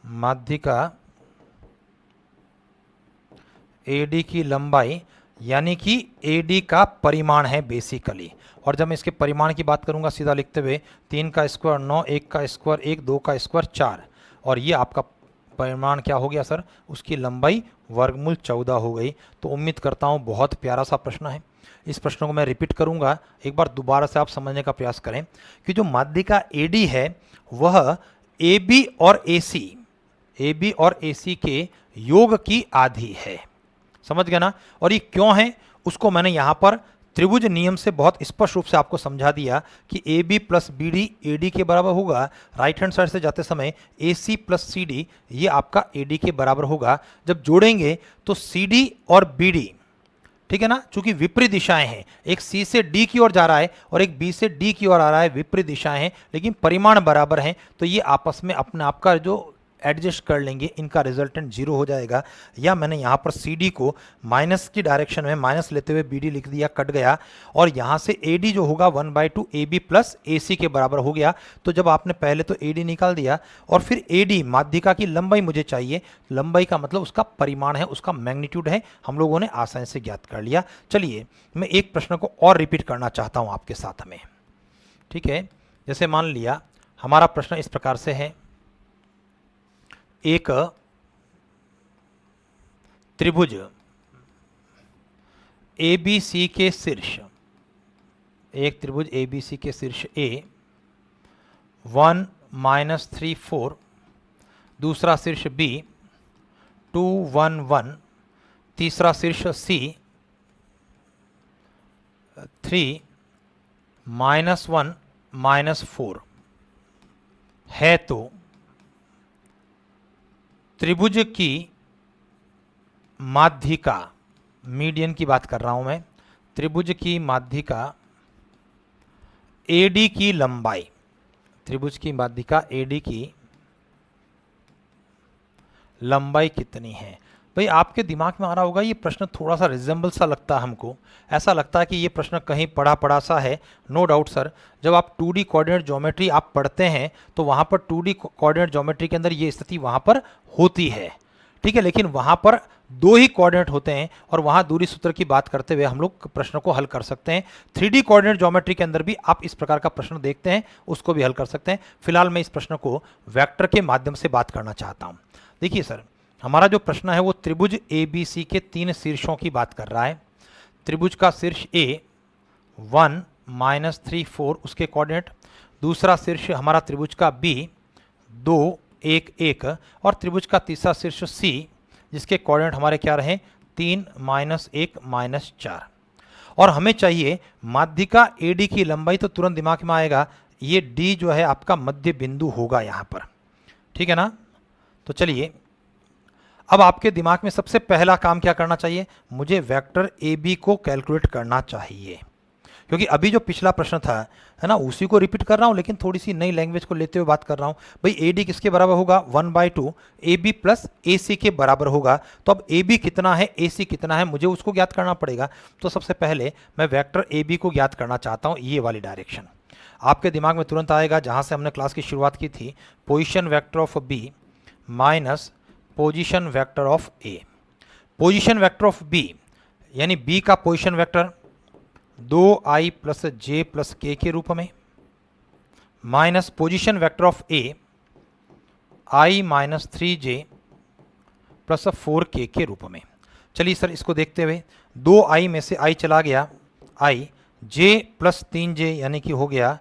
माध्यिका AD की लंबाई यानी कि AD का परिमाण है बेसिकली। और जब मैं इसके परिमाण की बात करूंगा सीधा लिखते हुए 3 का स्क्वायर 9, 1 का स्क्वायर 1, 2 का स्क्वायर 4, और ये आपका परिमाण क्या हो गया सर? उसकी लंबाई वर्गमूल 14 हो गई। तो उम्मीद करता हूँ बहुत प्यारा सा प्रश्न है। इस प्रश्न को मैं रिपीट करूंगा, एक बार दोबारा से आप समझने का प्रयास करें कि जो माध्यिका AD है वह AB और AC के योग की आधी है। समझ गया ना? और ये क्यों है उसको मैंने यहां पर त्रिभुज नियम से बहुत स्पष्ट रूप से आपको समझा दिया कि AB प्लस BD AD के बराबर होगा। राइट हैंड साइड से जाते समय AC प्लस CD ये आपका AD के बराबर होगा। जब जोड़ेंगे तो CD और BD, ठीक है ना, चूंकि विपरीत दिशाएं हैं, एक C से D की ओर जा रहा है और एक B से D की ओर आ रहा है, विपरीत दिशाएं हैं लेकिन परिमाण बराबर हैं, तो ये आपस में अपने आप का जो एडजस्ट कर लेंगे, इनका रिजल्टेंट 0 हो जाएगा। या मैंने यहाँ पर CD को माइनस की डायरेक्शन में माइनस लेते हुए BD लिख दिया, कट गया, और यहाँ से AD जो होगा 1/2 AB प्लस AC के बराबर हो गया। तो जब आपने पहले तो AD निकाल दिया और फिर AD माध्यिका की लंबाई मुझे चाहिए, लंबाई का मतलब उसका परिमाण है, उसका मैग्नीट्यूड है, हम लोगों ने आसानी से ज्ञात कर लिया। चलिए मैं एक प्रश्न को और रिपीट करना चाहता हूँ आपके साथ में, ठीक है? जैसे मान लिया हमारा प्रश्न इस प्रकार से है, एक त्रिभुज ABC के शीर्ष, एक त्रिभुज ABC के शीर्ष A 1 -3 4, दूसरा शीर्ष B 2 1 1, तीसरा शीर्ष C 3 -1 -4 है, तो त्रिभुज की माध्यिका, मीडियन की बात कर रहा हूं मैं, त्रिभुज की माध्यिका AD की लंबाई, त्रिभुज की माध्यिका AD की लंबाई कितनी है? भाई आपके दिमाग में आ रहा होगा ये प्रश्न थोड़ा सा रिजेंबल सा लगता है हमको, ऐसा लगता है कि ये प्रश्न कहीं पढ़ा पढ़ा सा है। नो डाउट सर, जब आप 2D कोऑर्डिनेट ज्योमेट्री आप पढ़ते हैं तो वहाँ पर 2D कोऑर्डिनेट ज्योमेट्री के अंदर ये स्थिति वहाँ पर होती है, ठीक है, लेकिन वहाँ पर 2 ही कोऑर्डिनेट होते हैं और वहाँ दूरी सूत्र की बात करते हुए हम लोग प्रश्न को हल कर सकते हैं। 3D कोऑर्डिनेट ज्योमेट्री के अंदर भी आप इस प्रकार का प्रश्न देखते हैं, उसको भी हल कर सकते हैं। फिलहाल मैं इस प्रश्न को वेक्टर के माध्यम से बात करना चाहता हूँ। देखिए सर, हमारा जो प्रश्न है वो त्रिभुज ABC के 3 शीर्षों की बात कर रहा है। त्रिभुज का शीर्ष A 1 -3 4 उसके कोऑर्डिनेट, दूसरा शीर्ष हमारा त्रिभुज का B 2 1 1, और त्रिभुज का तीसरा शीर्ष C जिसके कोऑर्डिनेट हमारे क्या रहे 3 -1 -4। और हमें चाहिए माध्यिका AD की लंबाई, तो तुरंत दिमाग में आएगा ये D जो है आपका मध्य बिंदु होगा यहाँ पर, ठीक है ना? तो चलिए अब आपके दिमाग में सबसे पहला काम क्या करना चाहिए? मुझे वेक्टर AB को कैलकुलेट करना चाहिए, क्योंकि अभी जो पिछला प्रश्न था, है ना, उसी को रिपीट कर रहा हूं लेकिन थोड़ी सी नई लैंग्वेज को लेते हुए बात कर रहा हूं। भाई AD किसके बराबर होगा? 1/2 AB प्लस AC के बराबर होगा। तो अब AB कितना है, AC कितना है, मुझे उसको ज्ञात करना पड़ेगा। तो सबसे पहले मैं वेक्टर AB को ज्ञात करना चाहता हूँ। ये वाली डायरेक्शन आपके दिमाग में तुरंत आएगा जहाँ से हमने क्लास की शुरुआत की थी, position vector of B minus position vector of A। Position vector of B यानी B का position vector 2i plus j plus k के रूप में, minus position vector of A i minus 3j plus 4k के रूप में। चलिए sir इसको देखते हुए 2i में से i चला गया i, j प्लस 3j यानी कि हो गया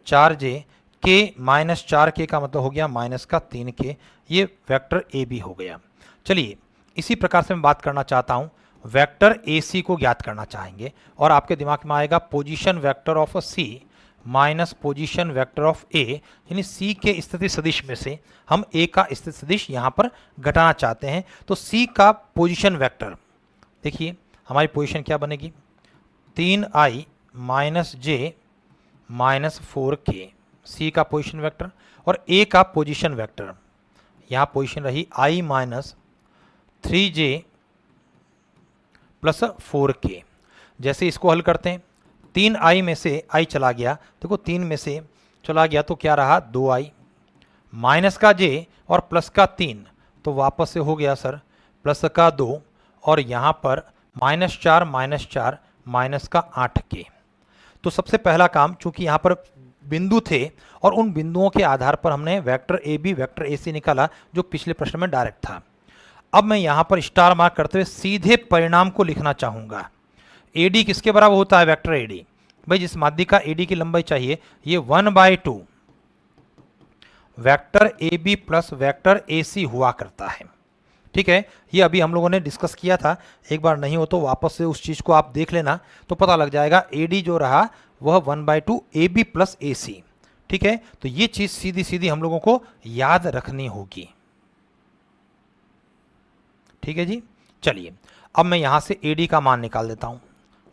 4j, k माइनस 4k का मतलब हो गया माइनस का 3k, ये वेक्टर ए बी हो गया। चलिए इसी प्रकार से मैं बात करना चाहता हूँ वेक्टर ए सी को ज्ञात करना चाहेंगे और आपके दिमाग में आएगा position vector of C minus position vector of A, यानी सी के स्थिति सदिश में से हम ए का स्थिति सदिश यहाँ पर घटाना चाहते हैं। तो सी का पोजीशन वेक्टर देखिए हमारी पोजीशन क्या बनेगी 3i माइनस जे माइनस 4k, सी का पोजीशन वेक्टर, और ए का पोजीशन वेक्टर यहाँ पोजीशन रही i minus 3j plus 4k। जैसे इसको हल करते हैं 3i में से i चला गया, देखो 3 में से चला गया तो क्या रहा 2i, माइनस का j और प्लस का 3, तो वापस से हो गया सर प्लस का 2, और यहाँ पर माइनस 4 माइनस का 8k। तो सबसे पहला काम, चूंकि यहाँ पर बिंदु थे और उन बिंदुओं के आधार पर हमने vector A B vector A C निकाला जो पिछले प्रश्न में डायरेक्ट था। अब मैं यहाँ पर स्टार मार्क करते हुए सीधे परिणाम को लिखना चाहूँगा। AD किसके बराबर होता है वेक्टर AD, भाई जिस माध्यिका AD की लंबाई चाहिए ये 1/2 vector AB plus vector AC हुआ करता है। ठीक है, ये अभी हम लोगों ने डिस्कस किया था, एक बार नहीं हो तो वापस से उस चीज़ को आप देख लेना तो पता लग जाएगा। AD जो रहा वह 1/2 AB प्लस AC। ठीक है, तो ये चीज़ सीधी सीधी हम लोगों को याद रखनी होगी। ठीक है जी, चलिए अब मैं यहाँ से AD का मान निकाल देता हूँ।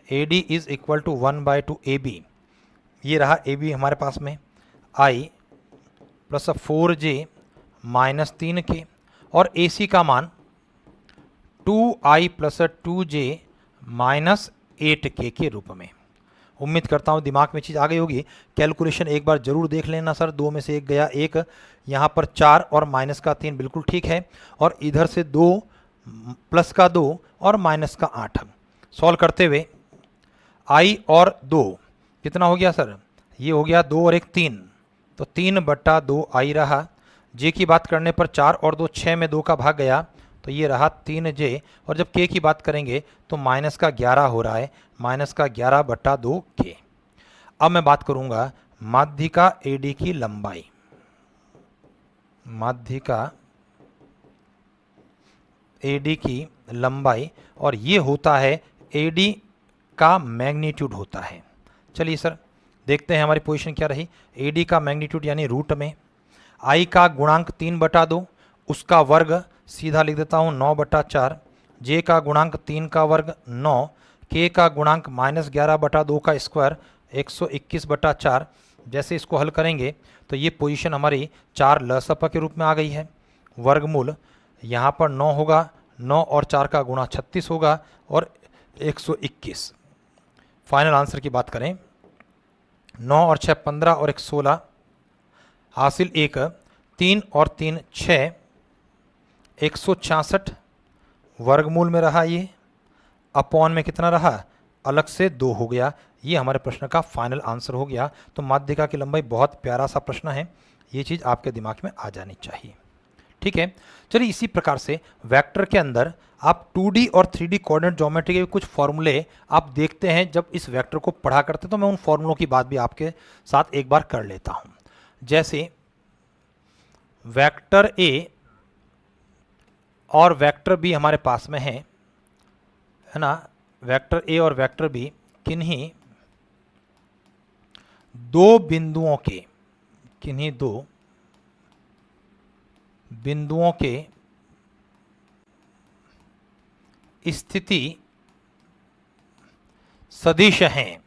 AD is equal to 1/2 AB, ये रहा AB हमारे पास में i plus 4j minus 3k, और AC का मान 2i plus 2j minus 8k के रूप में। उम्मीद करता हूँ दिमाग में चीज़ आ गई होगी। कैलकुलेशन एक बार जरूर देख लेना सर, 2 में से 1 गया 1, यहाँ पर 4 और माइनस का 3 बिल्कुल ठीक है, और इधर से 2 प्लस का 2 और माइनस का 8। सॉल्व करते हुए i और 2 कितना हो गया सर, ये हो गया 2 और 1 3, तो 3/2 i रहा। j की बात करने पर 4 और 2 6 में 2 का भाग गया, तो ये रहा 3j, और जब k की बात करेंगे तो माइनस का 11 हो रहा है, माइनस का 11/2k। अब मैं बात करूंगा माध्यिका AD की लंबाई, माध्यिका AD की लंबाई, और ये होता है AD का मैग्नीट्यूड होता है। चलिए सर देखते हैं हमारी पोजीशन क्या रही। AD का मैग्नीट्यूड यानी रूट में i का गुणांक 3/2, उसका वर्ग सीधा लिख देता हूँ 9/4, j का गुणांक 3 का वर्ग 9, k का गुणांक -11/2 का स्क्वायर 121/4। जैसे इसको हल करेंगे तो ये पोजीशन हमारी 4 लसप के रूप में आ गई है। वर्गमूल यहाँ पर 9 होगा, 9 और 4 का गुणा 36 होगा, और 121। फाइनल आंसर की बात करें 9 और 6 15 और 1 16, हासिल 1, 3 और 3 6, 166 वर्गमूल में रहा, ये अपॉन में कितना रहा, अलग से 2 हो गया। ये हमारे प्रश्न का फाइनल आंसर हो गया। तो माध्यिका की लंबाई बहुत प्यारा सा प्रश्न है, ये चीज़ आपके दिमाग में आ जानी चाहिए। ठीक है, चलिए इसी प्रकार से वेक्टर के अंदर आप 2D और 3D कोऑर्डिनेट ज्योमेट्री के कुछ फॉर्मूले आप देखते हैं जब इस वेक्टर को पढ़ा करते, तो मैं उन फॉर्मूलों की बात भी आपके साथ एक बार कर लेता हूं। जैसे वेक्टर ए और वेक्टर बी हमारे पास में है ना, वेक्टर ए और वेक्टर बी किन्हीं दो बिंदुओं के, किन्हीं दो बिंदुओं के स्थिति सदिश हैं,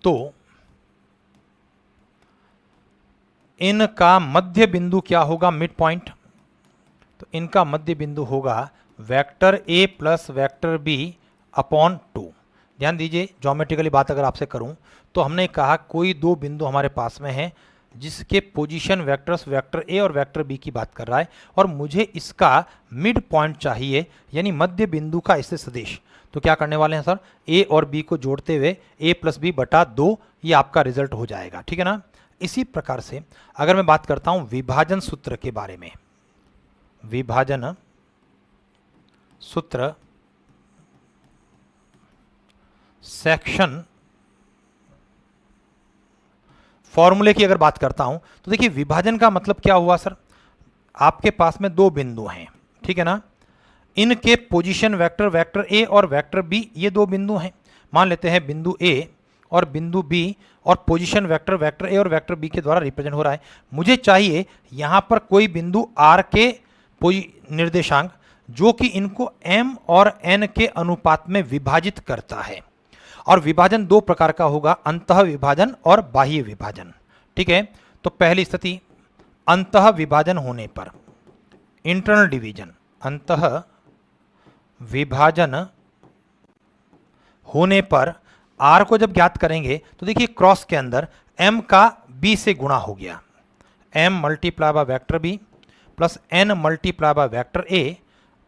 तो इनका मध्य बिंदु क्या होगा, मिड पॉइंट। तो इनका मध्य बिंदु होगा vector A plus vector B upon 2। ध्यान दीजिए, ज्योमेट्रिकली बात अगर आपसे करूं तो हमने कहा कोई दो बिंदु हमारे पास में है जिसके पोजीशन वेक्टर्स वेक्टर ए और वेक्टर बी की बात कर रहा है, और मुझे इसका मिड पॉइंट चाहिए, यानी मध्य बिंदु का इससे सदिश। तो क्या करने वाले हैं सर, ए और बी को जोड़ते हुए ए प्लस बी बटा 2 ये आपका रिजल्ट हो जाएगा, ठीक है ना। इसी प्रकार से अगर मैं बात करता हूं विभाजन सूत्र के बारे में, विभाजन सूत्र सेक्शन फॉर्मूले की अगर बात करता हूं तो देखिए विभाजन का मतलब क्या हुआ सर, आपके पास में दो बिंदु हैं, ठीक है ना, इनके पोजीशन वेक्टर वेक्टर ए और वेक्टर बी, ये दो बिंदु हैं। मान लेते हैं बिंदु ए और बिंदु बी, और पोजीशन वेक्टर वेक्टर ए और वेक्टर बी के द्वारा रिप्रेजेंट हो रहा है। मुझे चाहिए यहां पर कोई बिंदु आर के निर्देशांक जो कि इनको m और n के अनुपात में विभाजित करता है। और विभाजन दो प्रकार का होगा, अंतः विभाजन और बाह्य विभाजन, ठीक है। तो पहली स्थिति अंतः विभाजन होने पर, इंटरनल डिवीजन, अंतः विभाजन होने पर r को जब ज्ञात करेंगे तो देखिए क्रॉस के अंदर m का b से गुणा हो गया, m multiply by vector b plus n multiply by vector a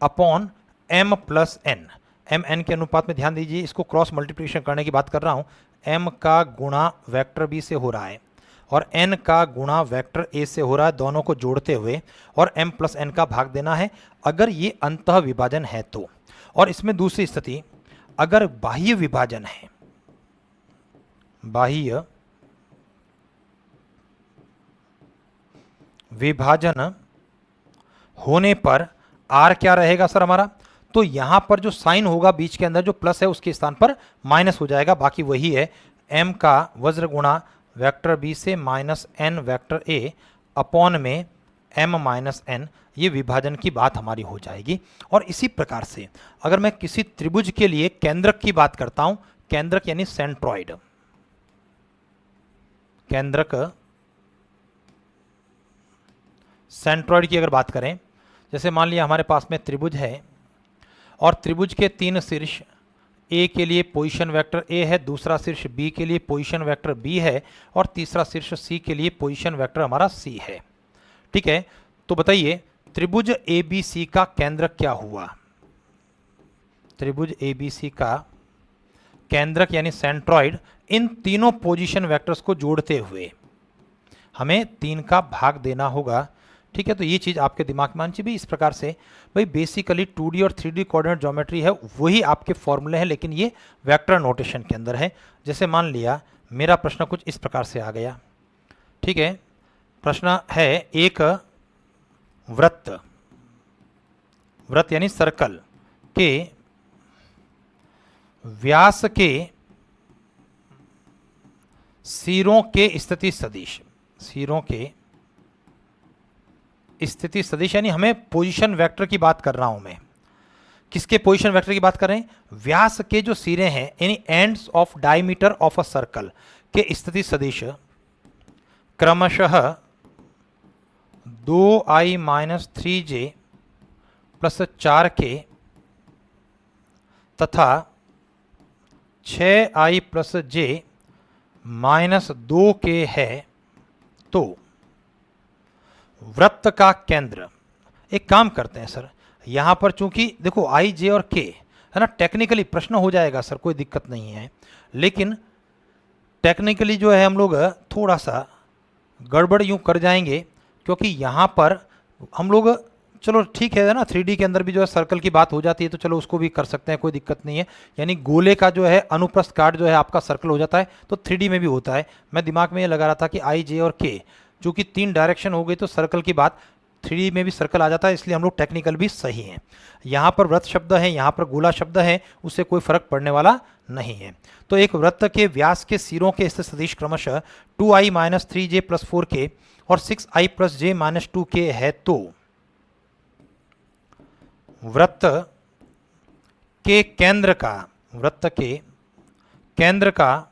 upon m plus n, m n के अनुपात में ध्यान दीजिए, इसको क्रॉस मल्टीप्लिकेशन करने की बात कर रहा हूं। m का गुणा वेक्टर b से हो रहा है और n का गुणा वेक्टर a से हो रहा है, दोनों को जोड़ते हुए, और m प्लस n का भाग देना है अगर ये अंतः विभाजन है तो। और इसमें दूसरी स्थिति अगर बाह्य विभाजन है, बाह्य विभाजन होने पर r क्या रहेगा सर हमारा, तो यहां पर जो साइन होगा बीच के अंदर जो प्लस है उसके स्थान पर माइनस हो जाएगा, बाकी वही है m का वज्र गुणा वेक्टर b से minus n vector a upon में m माइनस n, ये विभाजन की बात हमारी हो जाएगी। और इसी प्रकार से अगर मैं किसी त्रिभुज के लिए केंद्रक की बात करता हूं, केंद्रक यानी सेंट्रॉइड, केंद्रक सेंट्रॉइड की अगर बात करें, जैसे मान लिया हमारे पास में त्रिभुज है और त्रिभुज के तीन शीर्ष, ए के लिए पोजीशन वेक्टर ए है, दूसरा शीर्ष बी के लिए पोजीशन वेक्टर बी है और तीसरा शीर्ष सी के लिए पोजीशन वेक्टर हमारा सी है, ठीक है। तो बताइए त्रिभुज ए बी सी का केंद्रक क्या हुआ, त्रिभुज ए बी सी का केंद्रक यानी सेंट्रॉइड इन तीनों पोजीशन वेक्टर्स को जोड़ते हुए हमें 3 का भाग देना होगा, ठीक है। तो ये चीज़ आपके दिमाग में आनी चाहिए। इस प्रकार से भाई बेसिकली 2D और 3D कोऑर्डिनेट ज्योमेट्री है, वही आपके फॉर्मूले हैं, लेकिन ये वेक्टर नोटेशन के अंदर है। जैसे मान लिया मेरा प्रश्न कुछ इस प्रकार से आ गया, ठीक है। प्रश्न है एक वृत्त, वृत्त यानी सर्कल के व्यास के सिरों के स्थिति सदिश, सिरों के स्थिति सदिश यानी हमें पोजीशन वेक्टर की बात कर रहा हूं मैं, किसके पोजीशन वेक्टर की बात कर रहे हैं, व्यास के जो सिरे हैं यानी ends of diameter of a circle के स्थिति सदिश क्रमशः 2i minus 3j plus 4k तथा 6i plus j minus 2k है। तो वृत्त का केंद्र, एक काम करते हैं सर, यहां पर चूंकि देखो i j और k है ना, टेक्निकली प्रश्न हो जाएगा सर, कोई दिक्कत नहीं है, लेकिन टेक्निकली जो है हम लोग थोड़ा सा गड़बड़ यूं कर जाएंगे, क्योंकि यहां पर हम लोग, चलो ठीक है ना, 3D के अंदर भी जो है सर्कल की बात हो जाती है तो चलो उसको भी कर सकते हैं, कोई दिक्कत नहीं है। यानी गोले का जो है अनुप्रस्थ काट जो है आपका सर्कल हो जाता है, तो 3D में भी होता है। मैं दिमाग में ये लगा रहा था कि i j और k चूंकि 3 डायरेक्शन हो गई तो सर्कल की बात 3D में भी सर्कल आ जाता है, इसलिए हम लोग टेक्निकल भी सही हैं। यहाँ पर वृत्त शब्द है, यहाँ पर गोला शब्द है, उससे कोई फर्क पड़ने वाला नहीं है। तो एक वृत्त के व्यास के सिरों के स्थित सदिश क्रमशः 2i minus 3j plus 4k और 6i plus j minus 2k है। तो वृत्त के केंद्र का, वृत्त के केंद्र का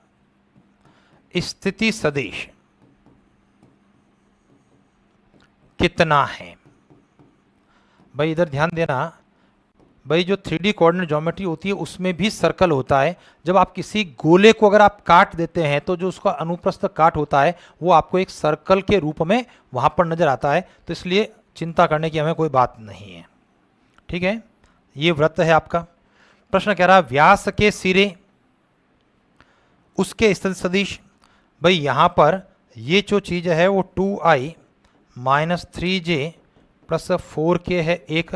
स्थिति सदिश कितना है। भाई इधर ध्यान देना, भाई जो 3D कोऑर्डिनेट ज्योमेट्री होती है उसमें भी सर्कल होता है। जब आप किसी गोले को अगर आप काट देते हैं तो जो उसका अनुप्रस्थ काट होता है वो आपको एक सर्कल के रूप में वहां पर नजर आता है, तो इसलिए चिंता करने की हमें कोई बात नहीं है, ठीक है। ये वृत्त है आपका। प्रश्न कह रहा है व्यास के सिरे उसके स्थिति सदिश। भाई यहां पर ये जो चीज है वो 2i minus 3j plus 4k है एक,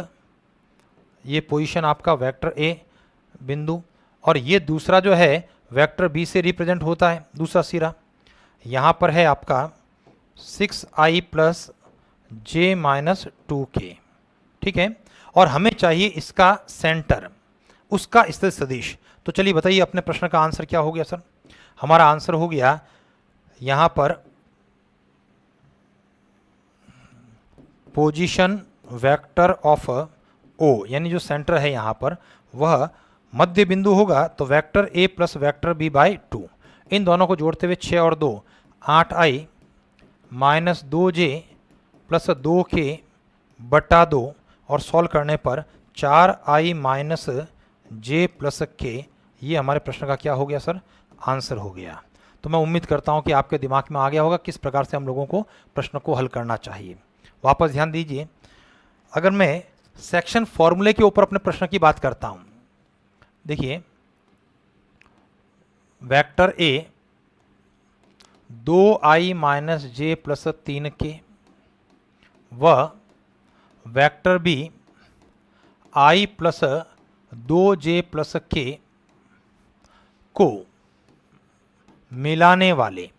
ये पोजीशन आपका वेक्टर ए बिंदु, और ये दूसरा जो है वेक्टर बी से रिप्रेजेंट होता है दूसरा सिरा। यहाँ पर है आपका 6i plus j minus 2k, ठीक है। और हमें चाहिए इसका सेंटर, उसका स्थिति सदिश। तो चलिए बताइए अपने प्रश्न का आंसर क्या हो गया सर। हमारा आंसर हो गया यहाँ पर पोजीशन वेक्टर ऑफ ओ, यानी जो सेंटर है यहाँ पर वह मध्य बिंदु होगा, तो vector A plus vector B by 2। इन दोनों को जोड़ते हुए 6 और 2 8i minus 2j plus 2k बटा 2, और सॉल्व करने पर 4i minus j plus k, ये हमारे प्रश्न का क्या हो गया सर, आंसर हो गया। तो मैं उम्मीद करता हूँ कि आपके दिमाग में आ गया होगा किस प्रकार से हम लोगों को प्रश्न को हल करना चाहिए। वापस ध्यान दीजिए, अगर मैं सेक्शन फॉर्मूले के ऊपर अपने प्रश्न की बात करता हूँ, देखिए vector A 2i minus J plus 3k व vector B i plus 2j plus k को मिलाने वाले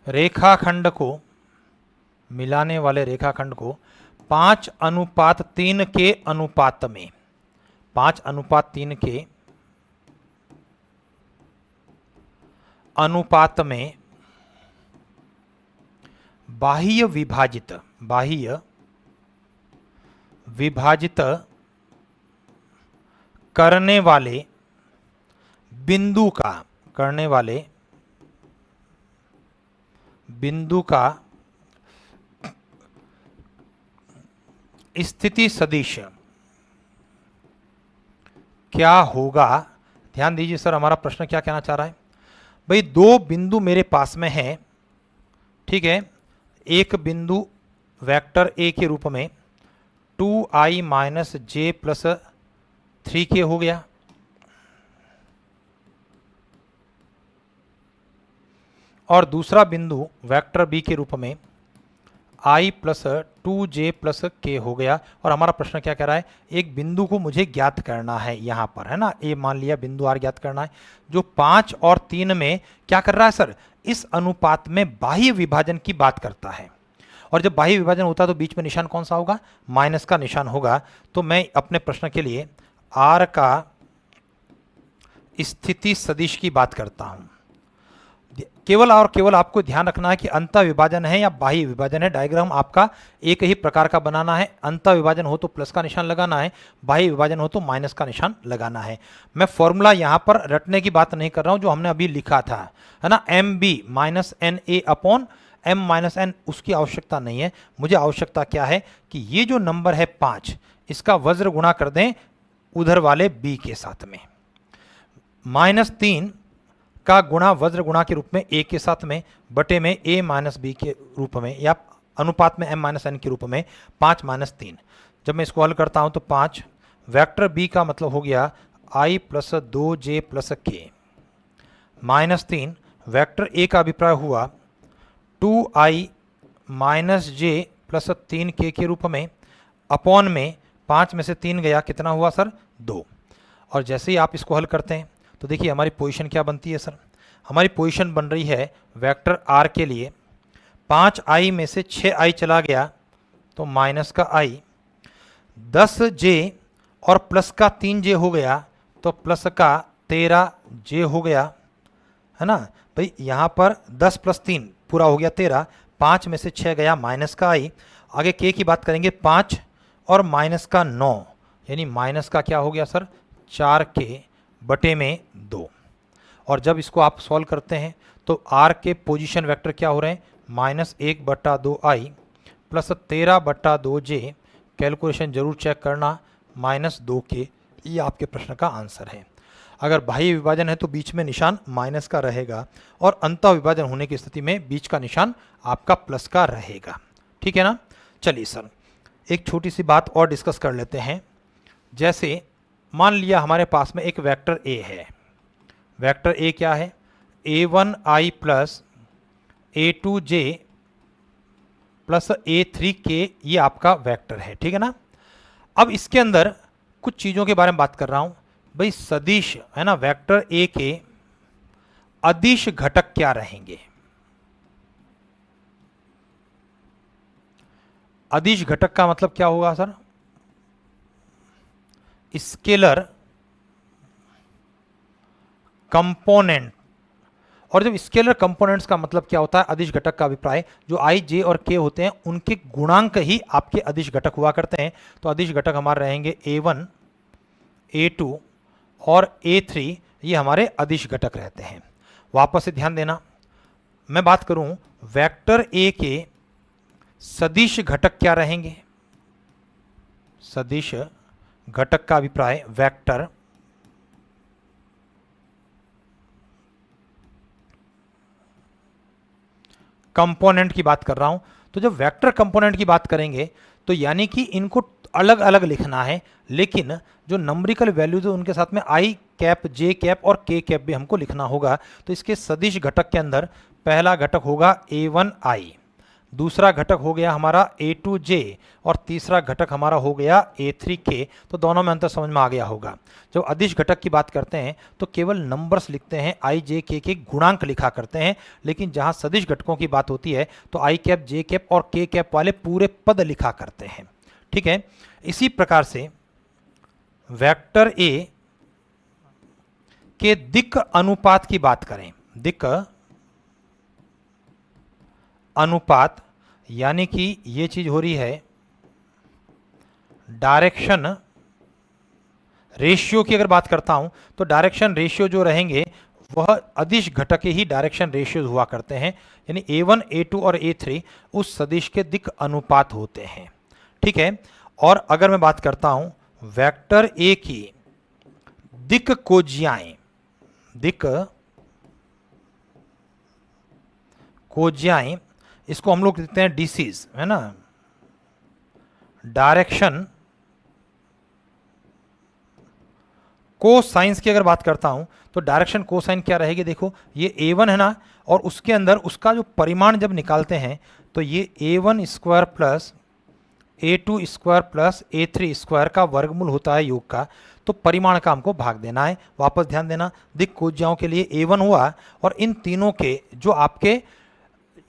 रेखाखंड को 5:3 के अनुपात में 5:3 के अनुपात में बाह्य विभाजित करने वाले बिंदु का स्थिति सदिश क्या होगा। ध्यान दीजिए सर, हमारा प्रश्न क्या कहना चाह रहा है। भाई दो बिंदु मेरे पास में है, ठीक है। एक बिंदु वेक्टर ए के रूप में 2i minus J plus 3k हो गया, और दूसरा बिंदु वेक्टर बी के रूप में i plus 2j plus k हो गया। और हमारा प्रश्न क्या कह रहा है, एक बिंदु को मुझे ज्ञात करना है यहाँ पर, है ना, ए मान लिया बिंदु आर ज्ञात करना है, जो 5 और 3 में क्या कर रहा है सर, इस अनुपात में बाह्य विभाजन की बात करता है। और जब बाह्य विभाजन होता है तो बीच में निशान कौन सा होगा, माइनस का निशान होगा। तो मैं अपने प्रश्न के लिए आर का स्थिति सदिश की बात करता हूं। केवल और केवल आपको ध्यान रखना है कि अंतः विभाजन है या बाह्य विभाजन है, डायग्राम आपका एक ही प्रकार का बनाना है। अंतः विभाजन हो तो प्लस का निशान लगाना है, बाह्य विभाजन हो तो माइनस का निशान लगाना है। मैं फॉर्मूला यहां पर रटने की बात नहीं कर रहा हूं, जो हमने अभी लिखा था, है ना, M B minus N A upon M minus N, उसकी आवश्यकता नहीं है। मुझे आवश्यकता क्या है कि ये जो नंबर है 5, इसका वज्र गुणा कर दें उधर वाले b के साथ में, -3 का गुणा वज्र गुणा के रूप में a के साथ में, बटे में a माइनस बी के रूप में, या अनुपात में m माइनस एन के रूप में 5 माइनस 3। जब मैं इसको हल करता हूं तो 5 वेक्टर b का मतलब हो गया i plus 2j plus k, -3 vector a का अभिप्राय हुआ 2i minus J plus 3k के रूप में, अपॉन में 5 में से 3 गया, कितना हुआ सर, 2। और जैसे ही आप इसको हल करते हैं तो देखिए हमारी पोजीशन क्या बनती है सर, हमारी पोजीशन बन रही है वेक्टर r के लिए 5i में से 6i चला गया तो माइनस का i, 10j और प्लस का 3j हो गया तो प्लस का 13j हो गया, है ना। भाई यहाँ पर 10 प्लस 3 पूरा हो गया 13, 5 में से 6 गया माइनस का i, आगे k की बात करेंगे 5 और माइनस का 9, यानी माइनस का क्या हो गया सर, 4k बटे में 2। और जब इसको आप सॉल्व करते हैं तो r के पोजीशन वेक्टर क्या हो रहे हैं, -1/2i प्लस 13/2j, कैलकुलेशन जरूर चेक करना, -2k, ये आपके प्रश्न का आंसर है। अगर बाह्य विभाजन है तो बीच में निशान माइनस का रहेगा, और अंतः विभाजन होने की स्थिति में बीच का निशान आपका प्लस का रहेगा। ठीक है ना। चलिए सर, एक छोटी सी बात और डिस्कस कर लेते हैं। जैसे मान लिया हमारे पास में एक वेक्टर ए है। वेक्टर ए क्या है? a1i plus a2j plus a3k, ये आपका वेक्टर है। ठीक है ना। अब इसके अंदर कुछ चीज़ों के बारे में बात कर रहा हूं भाई। सदिश है ना, वेक्टर ए के अदिश घटक क्या रहेंगे? अदिश घटक का मतलब क्या होगा सर? Scalar component. और जब स्केलर कंपोनेंट्स का मतलब क्या होता है अदिश घटक का अभिप्राय, जो आई जे और के होते हैं उनके गुणांक ही आपके अदिश घटक हुआ करते हैं। तो अदिश घटक हमारे रहेंगे a1, a2 और a3, ये हमारे अदिश घटक रहते हैं। वापस से ध्यान देना, मैं बात करूं वेक्टर ए के सदिश घटक क्या रहेंगे? सदिश घटक का अभिप्राय वेक्टर कंपोनेंट की बात कर रहा हूं। तो जब वेक्टर कंपोनेंट की बात करेंगे तो यानी कि इनको अलग अलग लिखना है, लेकिन जो नंबरिकल वैल्यूज है उनके साथ में आई कैप, जे कैप और के कैप भी हमको लिखना होगा। तो इसके सदिश घटक के अंदर पहला घटक होगा a1i, दूसरा घटक हो गया हमारा a2j और तीसरा घटक हमारा हो गया a3k। तो दोनों में अंतर समझ में आ गया होगा। जब अदिश घटक की बात करते हैं तो केवल नंबर्स लिखते हैं, आई जे के गुणांक लिखा करते हैं, लेकिन जहां सदिश घटकों की बात होती है तो आई कैप, जे कैप और के कैप वाले पूरे पद लिखा करते हैं। ठीक है। इसी प्रकार से वेक्टर ए के दिक् अनुपात की बात करें, दिक् अनुपात यानी कि ये चीज हो रही है डायरेक्शन रेशियो की। अगर बात करता हूं तो डायरेक्शन रेशियो जो रहेंगे वह अदिश घटक के ही डायरेक्शन रेशियो हुआ करते हैं, यानी a1, a2 और a3 उस सदिश के दिक् अनुपात होते हैं। ठीक है। और अगर मैं बात करता हूं वेक्टर ए की दिक् कोज्याएं, दिक् कोज्याएं, इसको हम लोग लिखते हैं डीसीज, है ना, डायरेक्शन कोसाइंस की अगर बात करता हूं तो डायरेक्शन कोसाइन क्या रहेगी? देखो ये a1 है ना, और उसके अंदर उसका जो परिमाण जब निकालते हैं तो ये a1 square plus a2 square plus a3 square का वर्गमूल होता है योग का। तो परिमाण का हमको भाग देना है। वापस ध्यान देना, दिक् कोज्याओं के लिए a1 हुआ, और इन तीनों के जो आपके,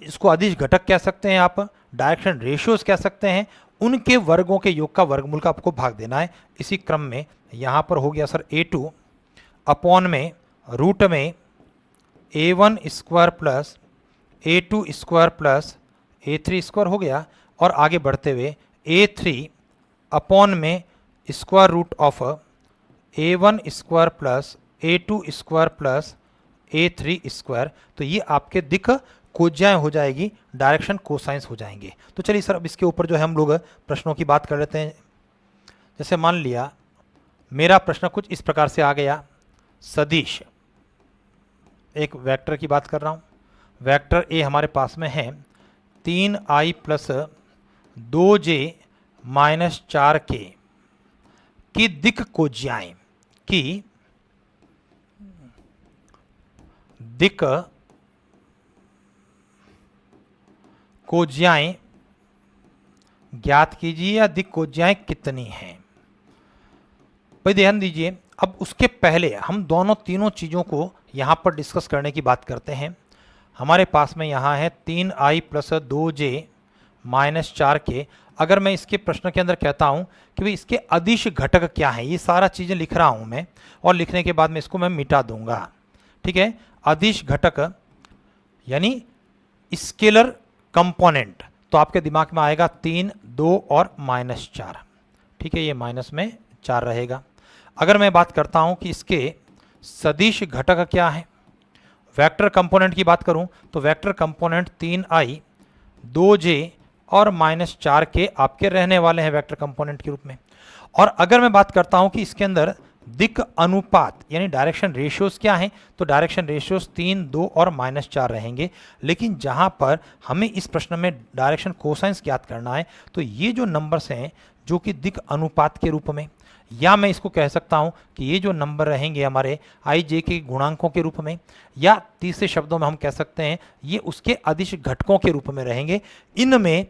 इसको अदिश घटक कह सकते हैं आप, डायरेक्शन रेशियोज कह सकते हैं, उनके वर्गों के योग का वर्गमूल का आपको भाग देना है। इसी क्रम में यहां पर हो गया सर a2 अपॉन में रूट में a1 square plus a2 square plus a3 square हो गया, और आगे बढ़ते हुए a3 अपॉन में square root of a1 square plus a2 square plus a3 square. तो ये आपके दिक् कोज्याएं हो जाएगी, डायरेक्शन कोसाइंस हो जाएंगे। तो चलिए सर, अब इसके ऊपर जो है हम लोग प्रश्नों की बात कर लेते हैं। जैसे मान लिया मेरा प्रश्न कुछ इस प्रकार से आ गया, सदिश, एक वेक्टर की बात कर रहा हूं, वेक्टर ए हमारे पास में है 3i plus 2j minus 4k की दिक् कोज्याएं, की दिक् कोज्याएं ज्ञात कीजिए, या दिक् कोज्याएं कितनी हैं। भाई ध्यान दीजिए, अब उसके पहले हम दोनों तीनों चीज़ों को यहाँ पर डिस्कस करने की बात करते हैं। हमारे पास में यहाँ है 3i plus 2j minus 4k। अगर मैं इसके प्रश्न के अंदर कहता हूँ कि भाई इसके अदिश घटक क्या है, ये सारा चीज़ें लिख रहा हूँ मैं, और लिखने के बाद में इसको मैं मिटा दूंगा। ठीक है। अदिश घटक यानी स्केलर कंपोनेंट, तो आपके दिमाग में आएगा 3, 2 और माइनस 4। ठीक है, ये माइनस में 4 रहेगा। अगर मैं बात करता हूं कि इसके सदिश घटक क्या है, वेक्टर कंपोनेंट की बात करूं तो वेक्टर कंपोनेंट 3i 2j और माइनस 4 के आपके रहने वाले हैं वेक्टर कंपोनेंट के रूप में। और अगर मैं बात करता हूं कि इसके अंदर दिक अनुपात यानी डायरेक्शन रेशियोज क्या हैं, तो डायरेक्शन रेशियोज 3, 2 और -4 रहेंगे। लेकिन जहां पर हमें इस प्रश्न में डायरेक्शन कोसाइंस ज्ञात करना है, तो ये जो नंबर्स हैं जो कि दिक अनुपात के रूप में, या मैं इसको कह सकता हूं कि ये जो नंबर रहेंगे हमारे आई जे के गुणांकों के रूप में, या तीसरे शब्दों में हम कह सकते हैं ये उसके अदिश घटकों के रूप में रहेंगे। इनमें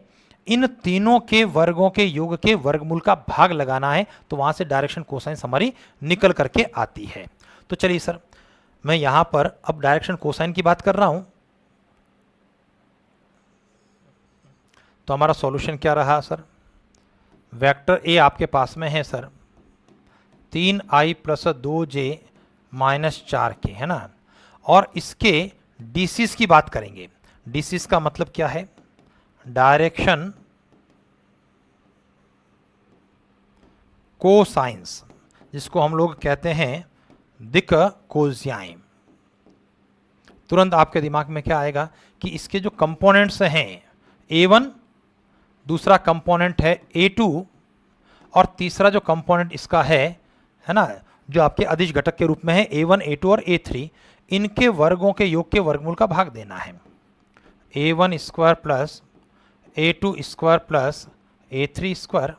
इन तीनों के वर्गों के योग के वर्गमूल का भाग लगाना है, तो वहां से डायरेक्शन कोसाइंस हमारी निकल करके आती है। तो चलिए सर, मैं यहां पर अब डायरेक्शन कोसाइन की बात कर रहा हूं। तो हमारा सॉल्यूशन क्या रहा सर, वेक्टर ए आपके पास में है सर 3i + 2j - 4k, है ना। और इसके डीसीज की बात करेंगे। डीसीज का मतलब क्या है, डायरेक्शन कोसाइंस, जिसको हम लोग कहते हैं दिक कोज्याएं। तुरंत आपके दिमाग में क्या आएगा कि इसके जो कंपोनेंट्स हैं a1, दूसरा कंपोनेंट है a2 और तीसरा जो कंपोनेंट इसका है ना, जो आपके अदिश घटक के रूप में है a1, a2 और a3, इनके वर्गों के योग के वर्गमूल का भाग देना है। a1 square plus a2 square plus a3 square,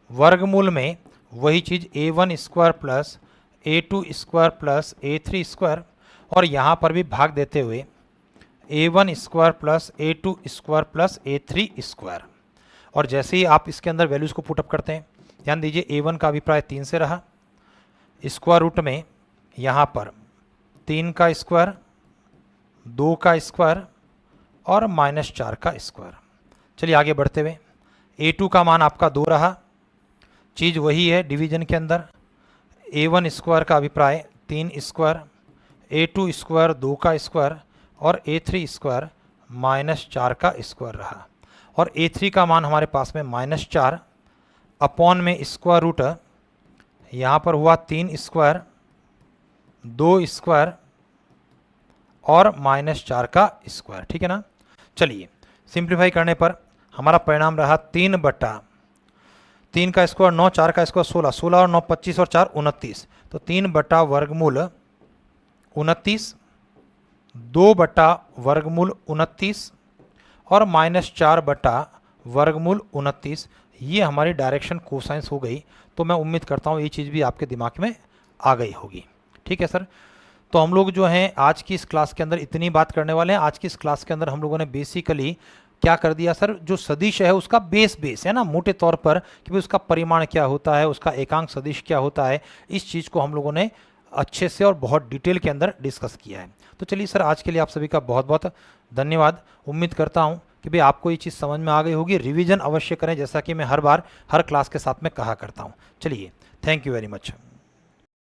वर्गमूल में वही चीज a1 square plus a2 square plus a3 square, और यहाँ पर भी भाग देते हुए a1 square plus a2 square plus a3 square. और जैसे ही आप इसके अंदर वैल्यूज़ को पुटअप करते हैं, ध्यान दीजिए a1 का अभिप्राय 3 से रहा, स्क्वायर रूट में यहाँ पर 3 का स्क्वायर, 2 का स्क्वायर और -4 का स्क्वायर। चलिए आगे बढ़ते हुए, a2 का मान आपका 2 रहा, चीज़ वही है डिवीजन के अंदर, a1 स्क्वायर का अभिप्राय 3 स्क्वायर, a2 स्क्वायर 2 का स्क्वायर और a3 स्क्वायर -4 का स्क्वायर रहा। और a3 का मान हमारे पास में -4 अपॉन में स्क्वायर रूट, यहाँ पर हुआ 3 स्क्वायर, 2 स्क्वायर और -4 का स्क्वायर, ठीक है ना। चलिए सिंप्लीफाई करने पर हमारा परिणाम रहा 3 का स्क्वायर 9, 4 का स्क्वायर 16, 16 और 9 25 और 4 29, तो 3 वर्गमूल 29, 2 वर्गमूल 29 और -4 वर्गमूल 29, ये हमारी डायरेक्शन कोसाइंस हो गई। तो मैं उम्मीद करता हूँ ये चीज़ भी आपके दिमाग में आ गई होगी, ठीक है सर। तो हम लोग जो हैं आज की इस क्लास के अंदर इतनी बात करने वाले हैं। आज की इस क्लास के अंदर हम लोगों ने बेसिकली क्या कर दिया सर, जो सदिश है उसका बेस है ना, मोटे तौर पर कि भाई उसका परिमाण क्या होता है, उसका एकांक सदिश क्या होता है, इस चीज़ को हम लोगों ने अच्छे से और बहुत डिटेल के अंदर डिस्कस किया है। तो चलिए सर, आज के लिए आप सभी का बहुत बहुत धन्यवाद। उम्मीद करता हूँ कि भाई आपको ये चीज़ समझ में आ गई होगी। रिवीजन अवश्य करें, जैसा कि मैं हर बार हर क्लास के साथ में कहा करता हूँ। चलिए, थैंक यू वेरी मच।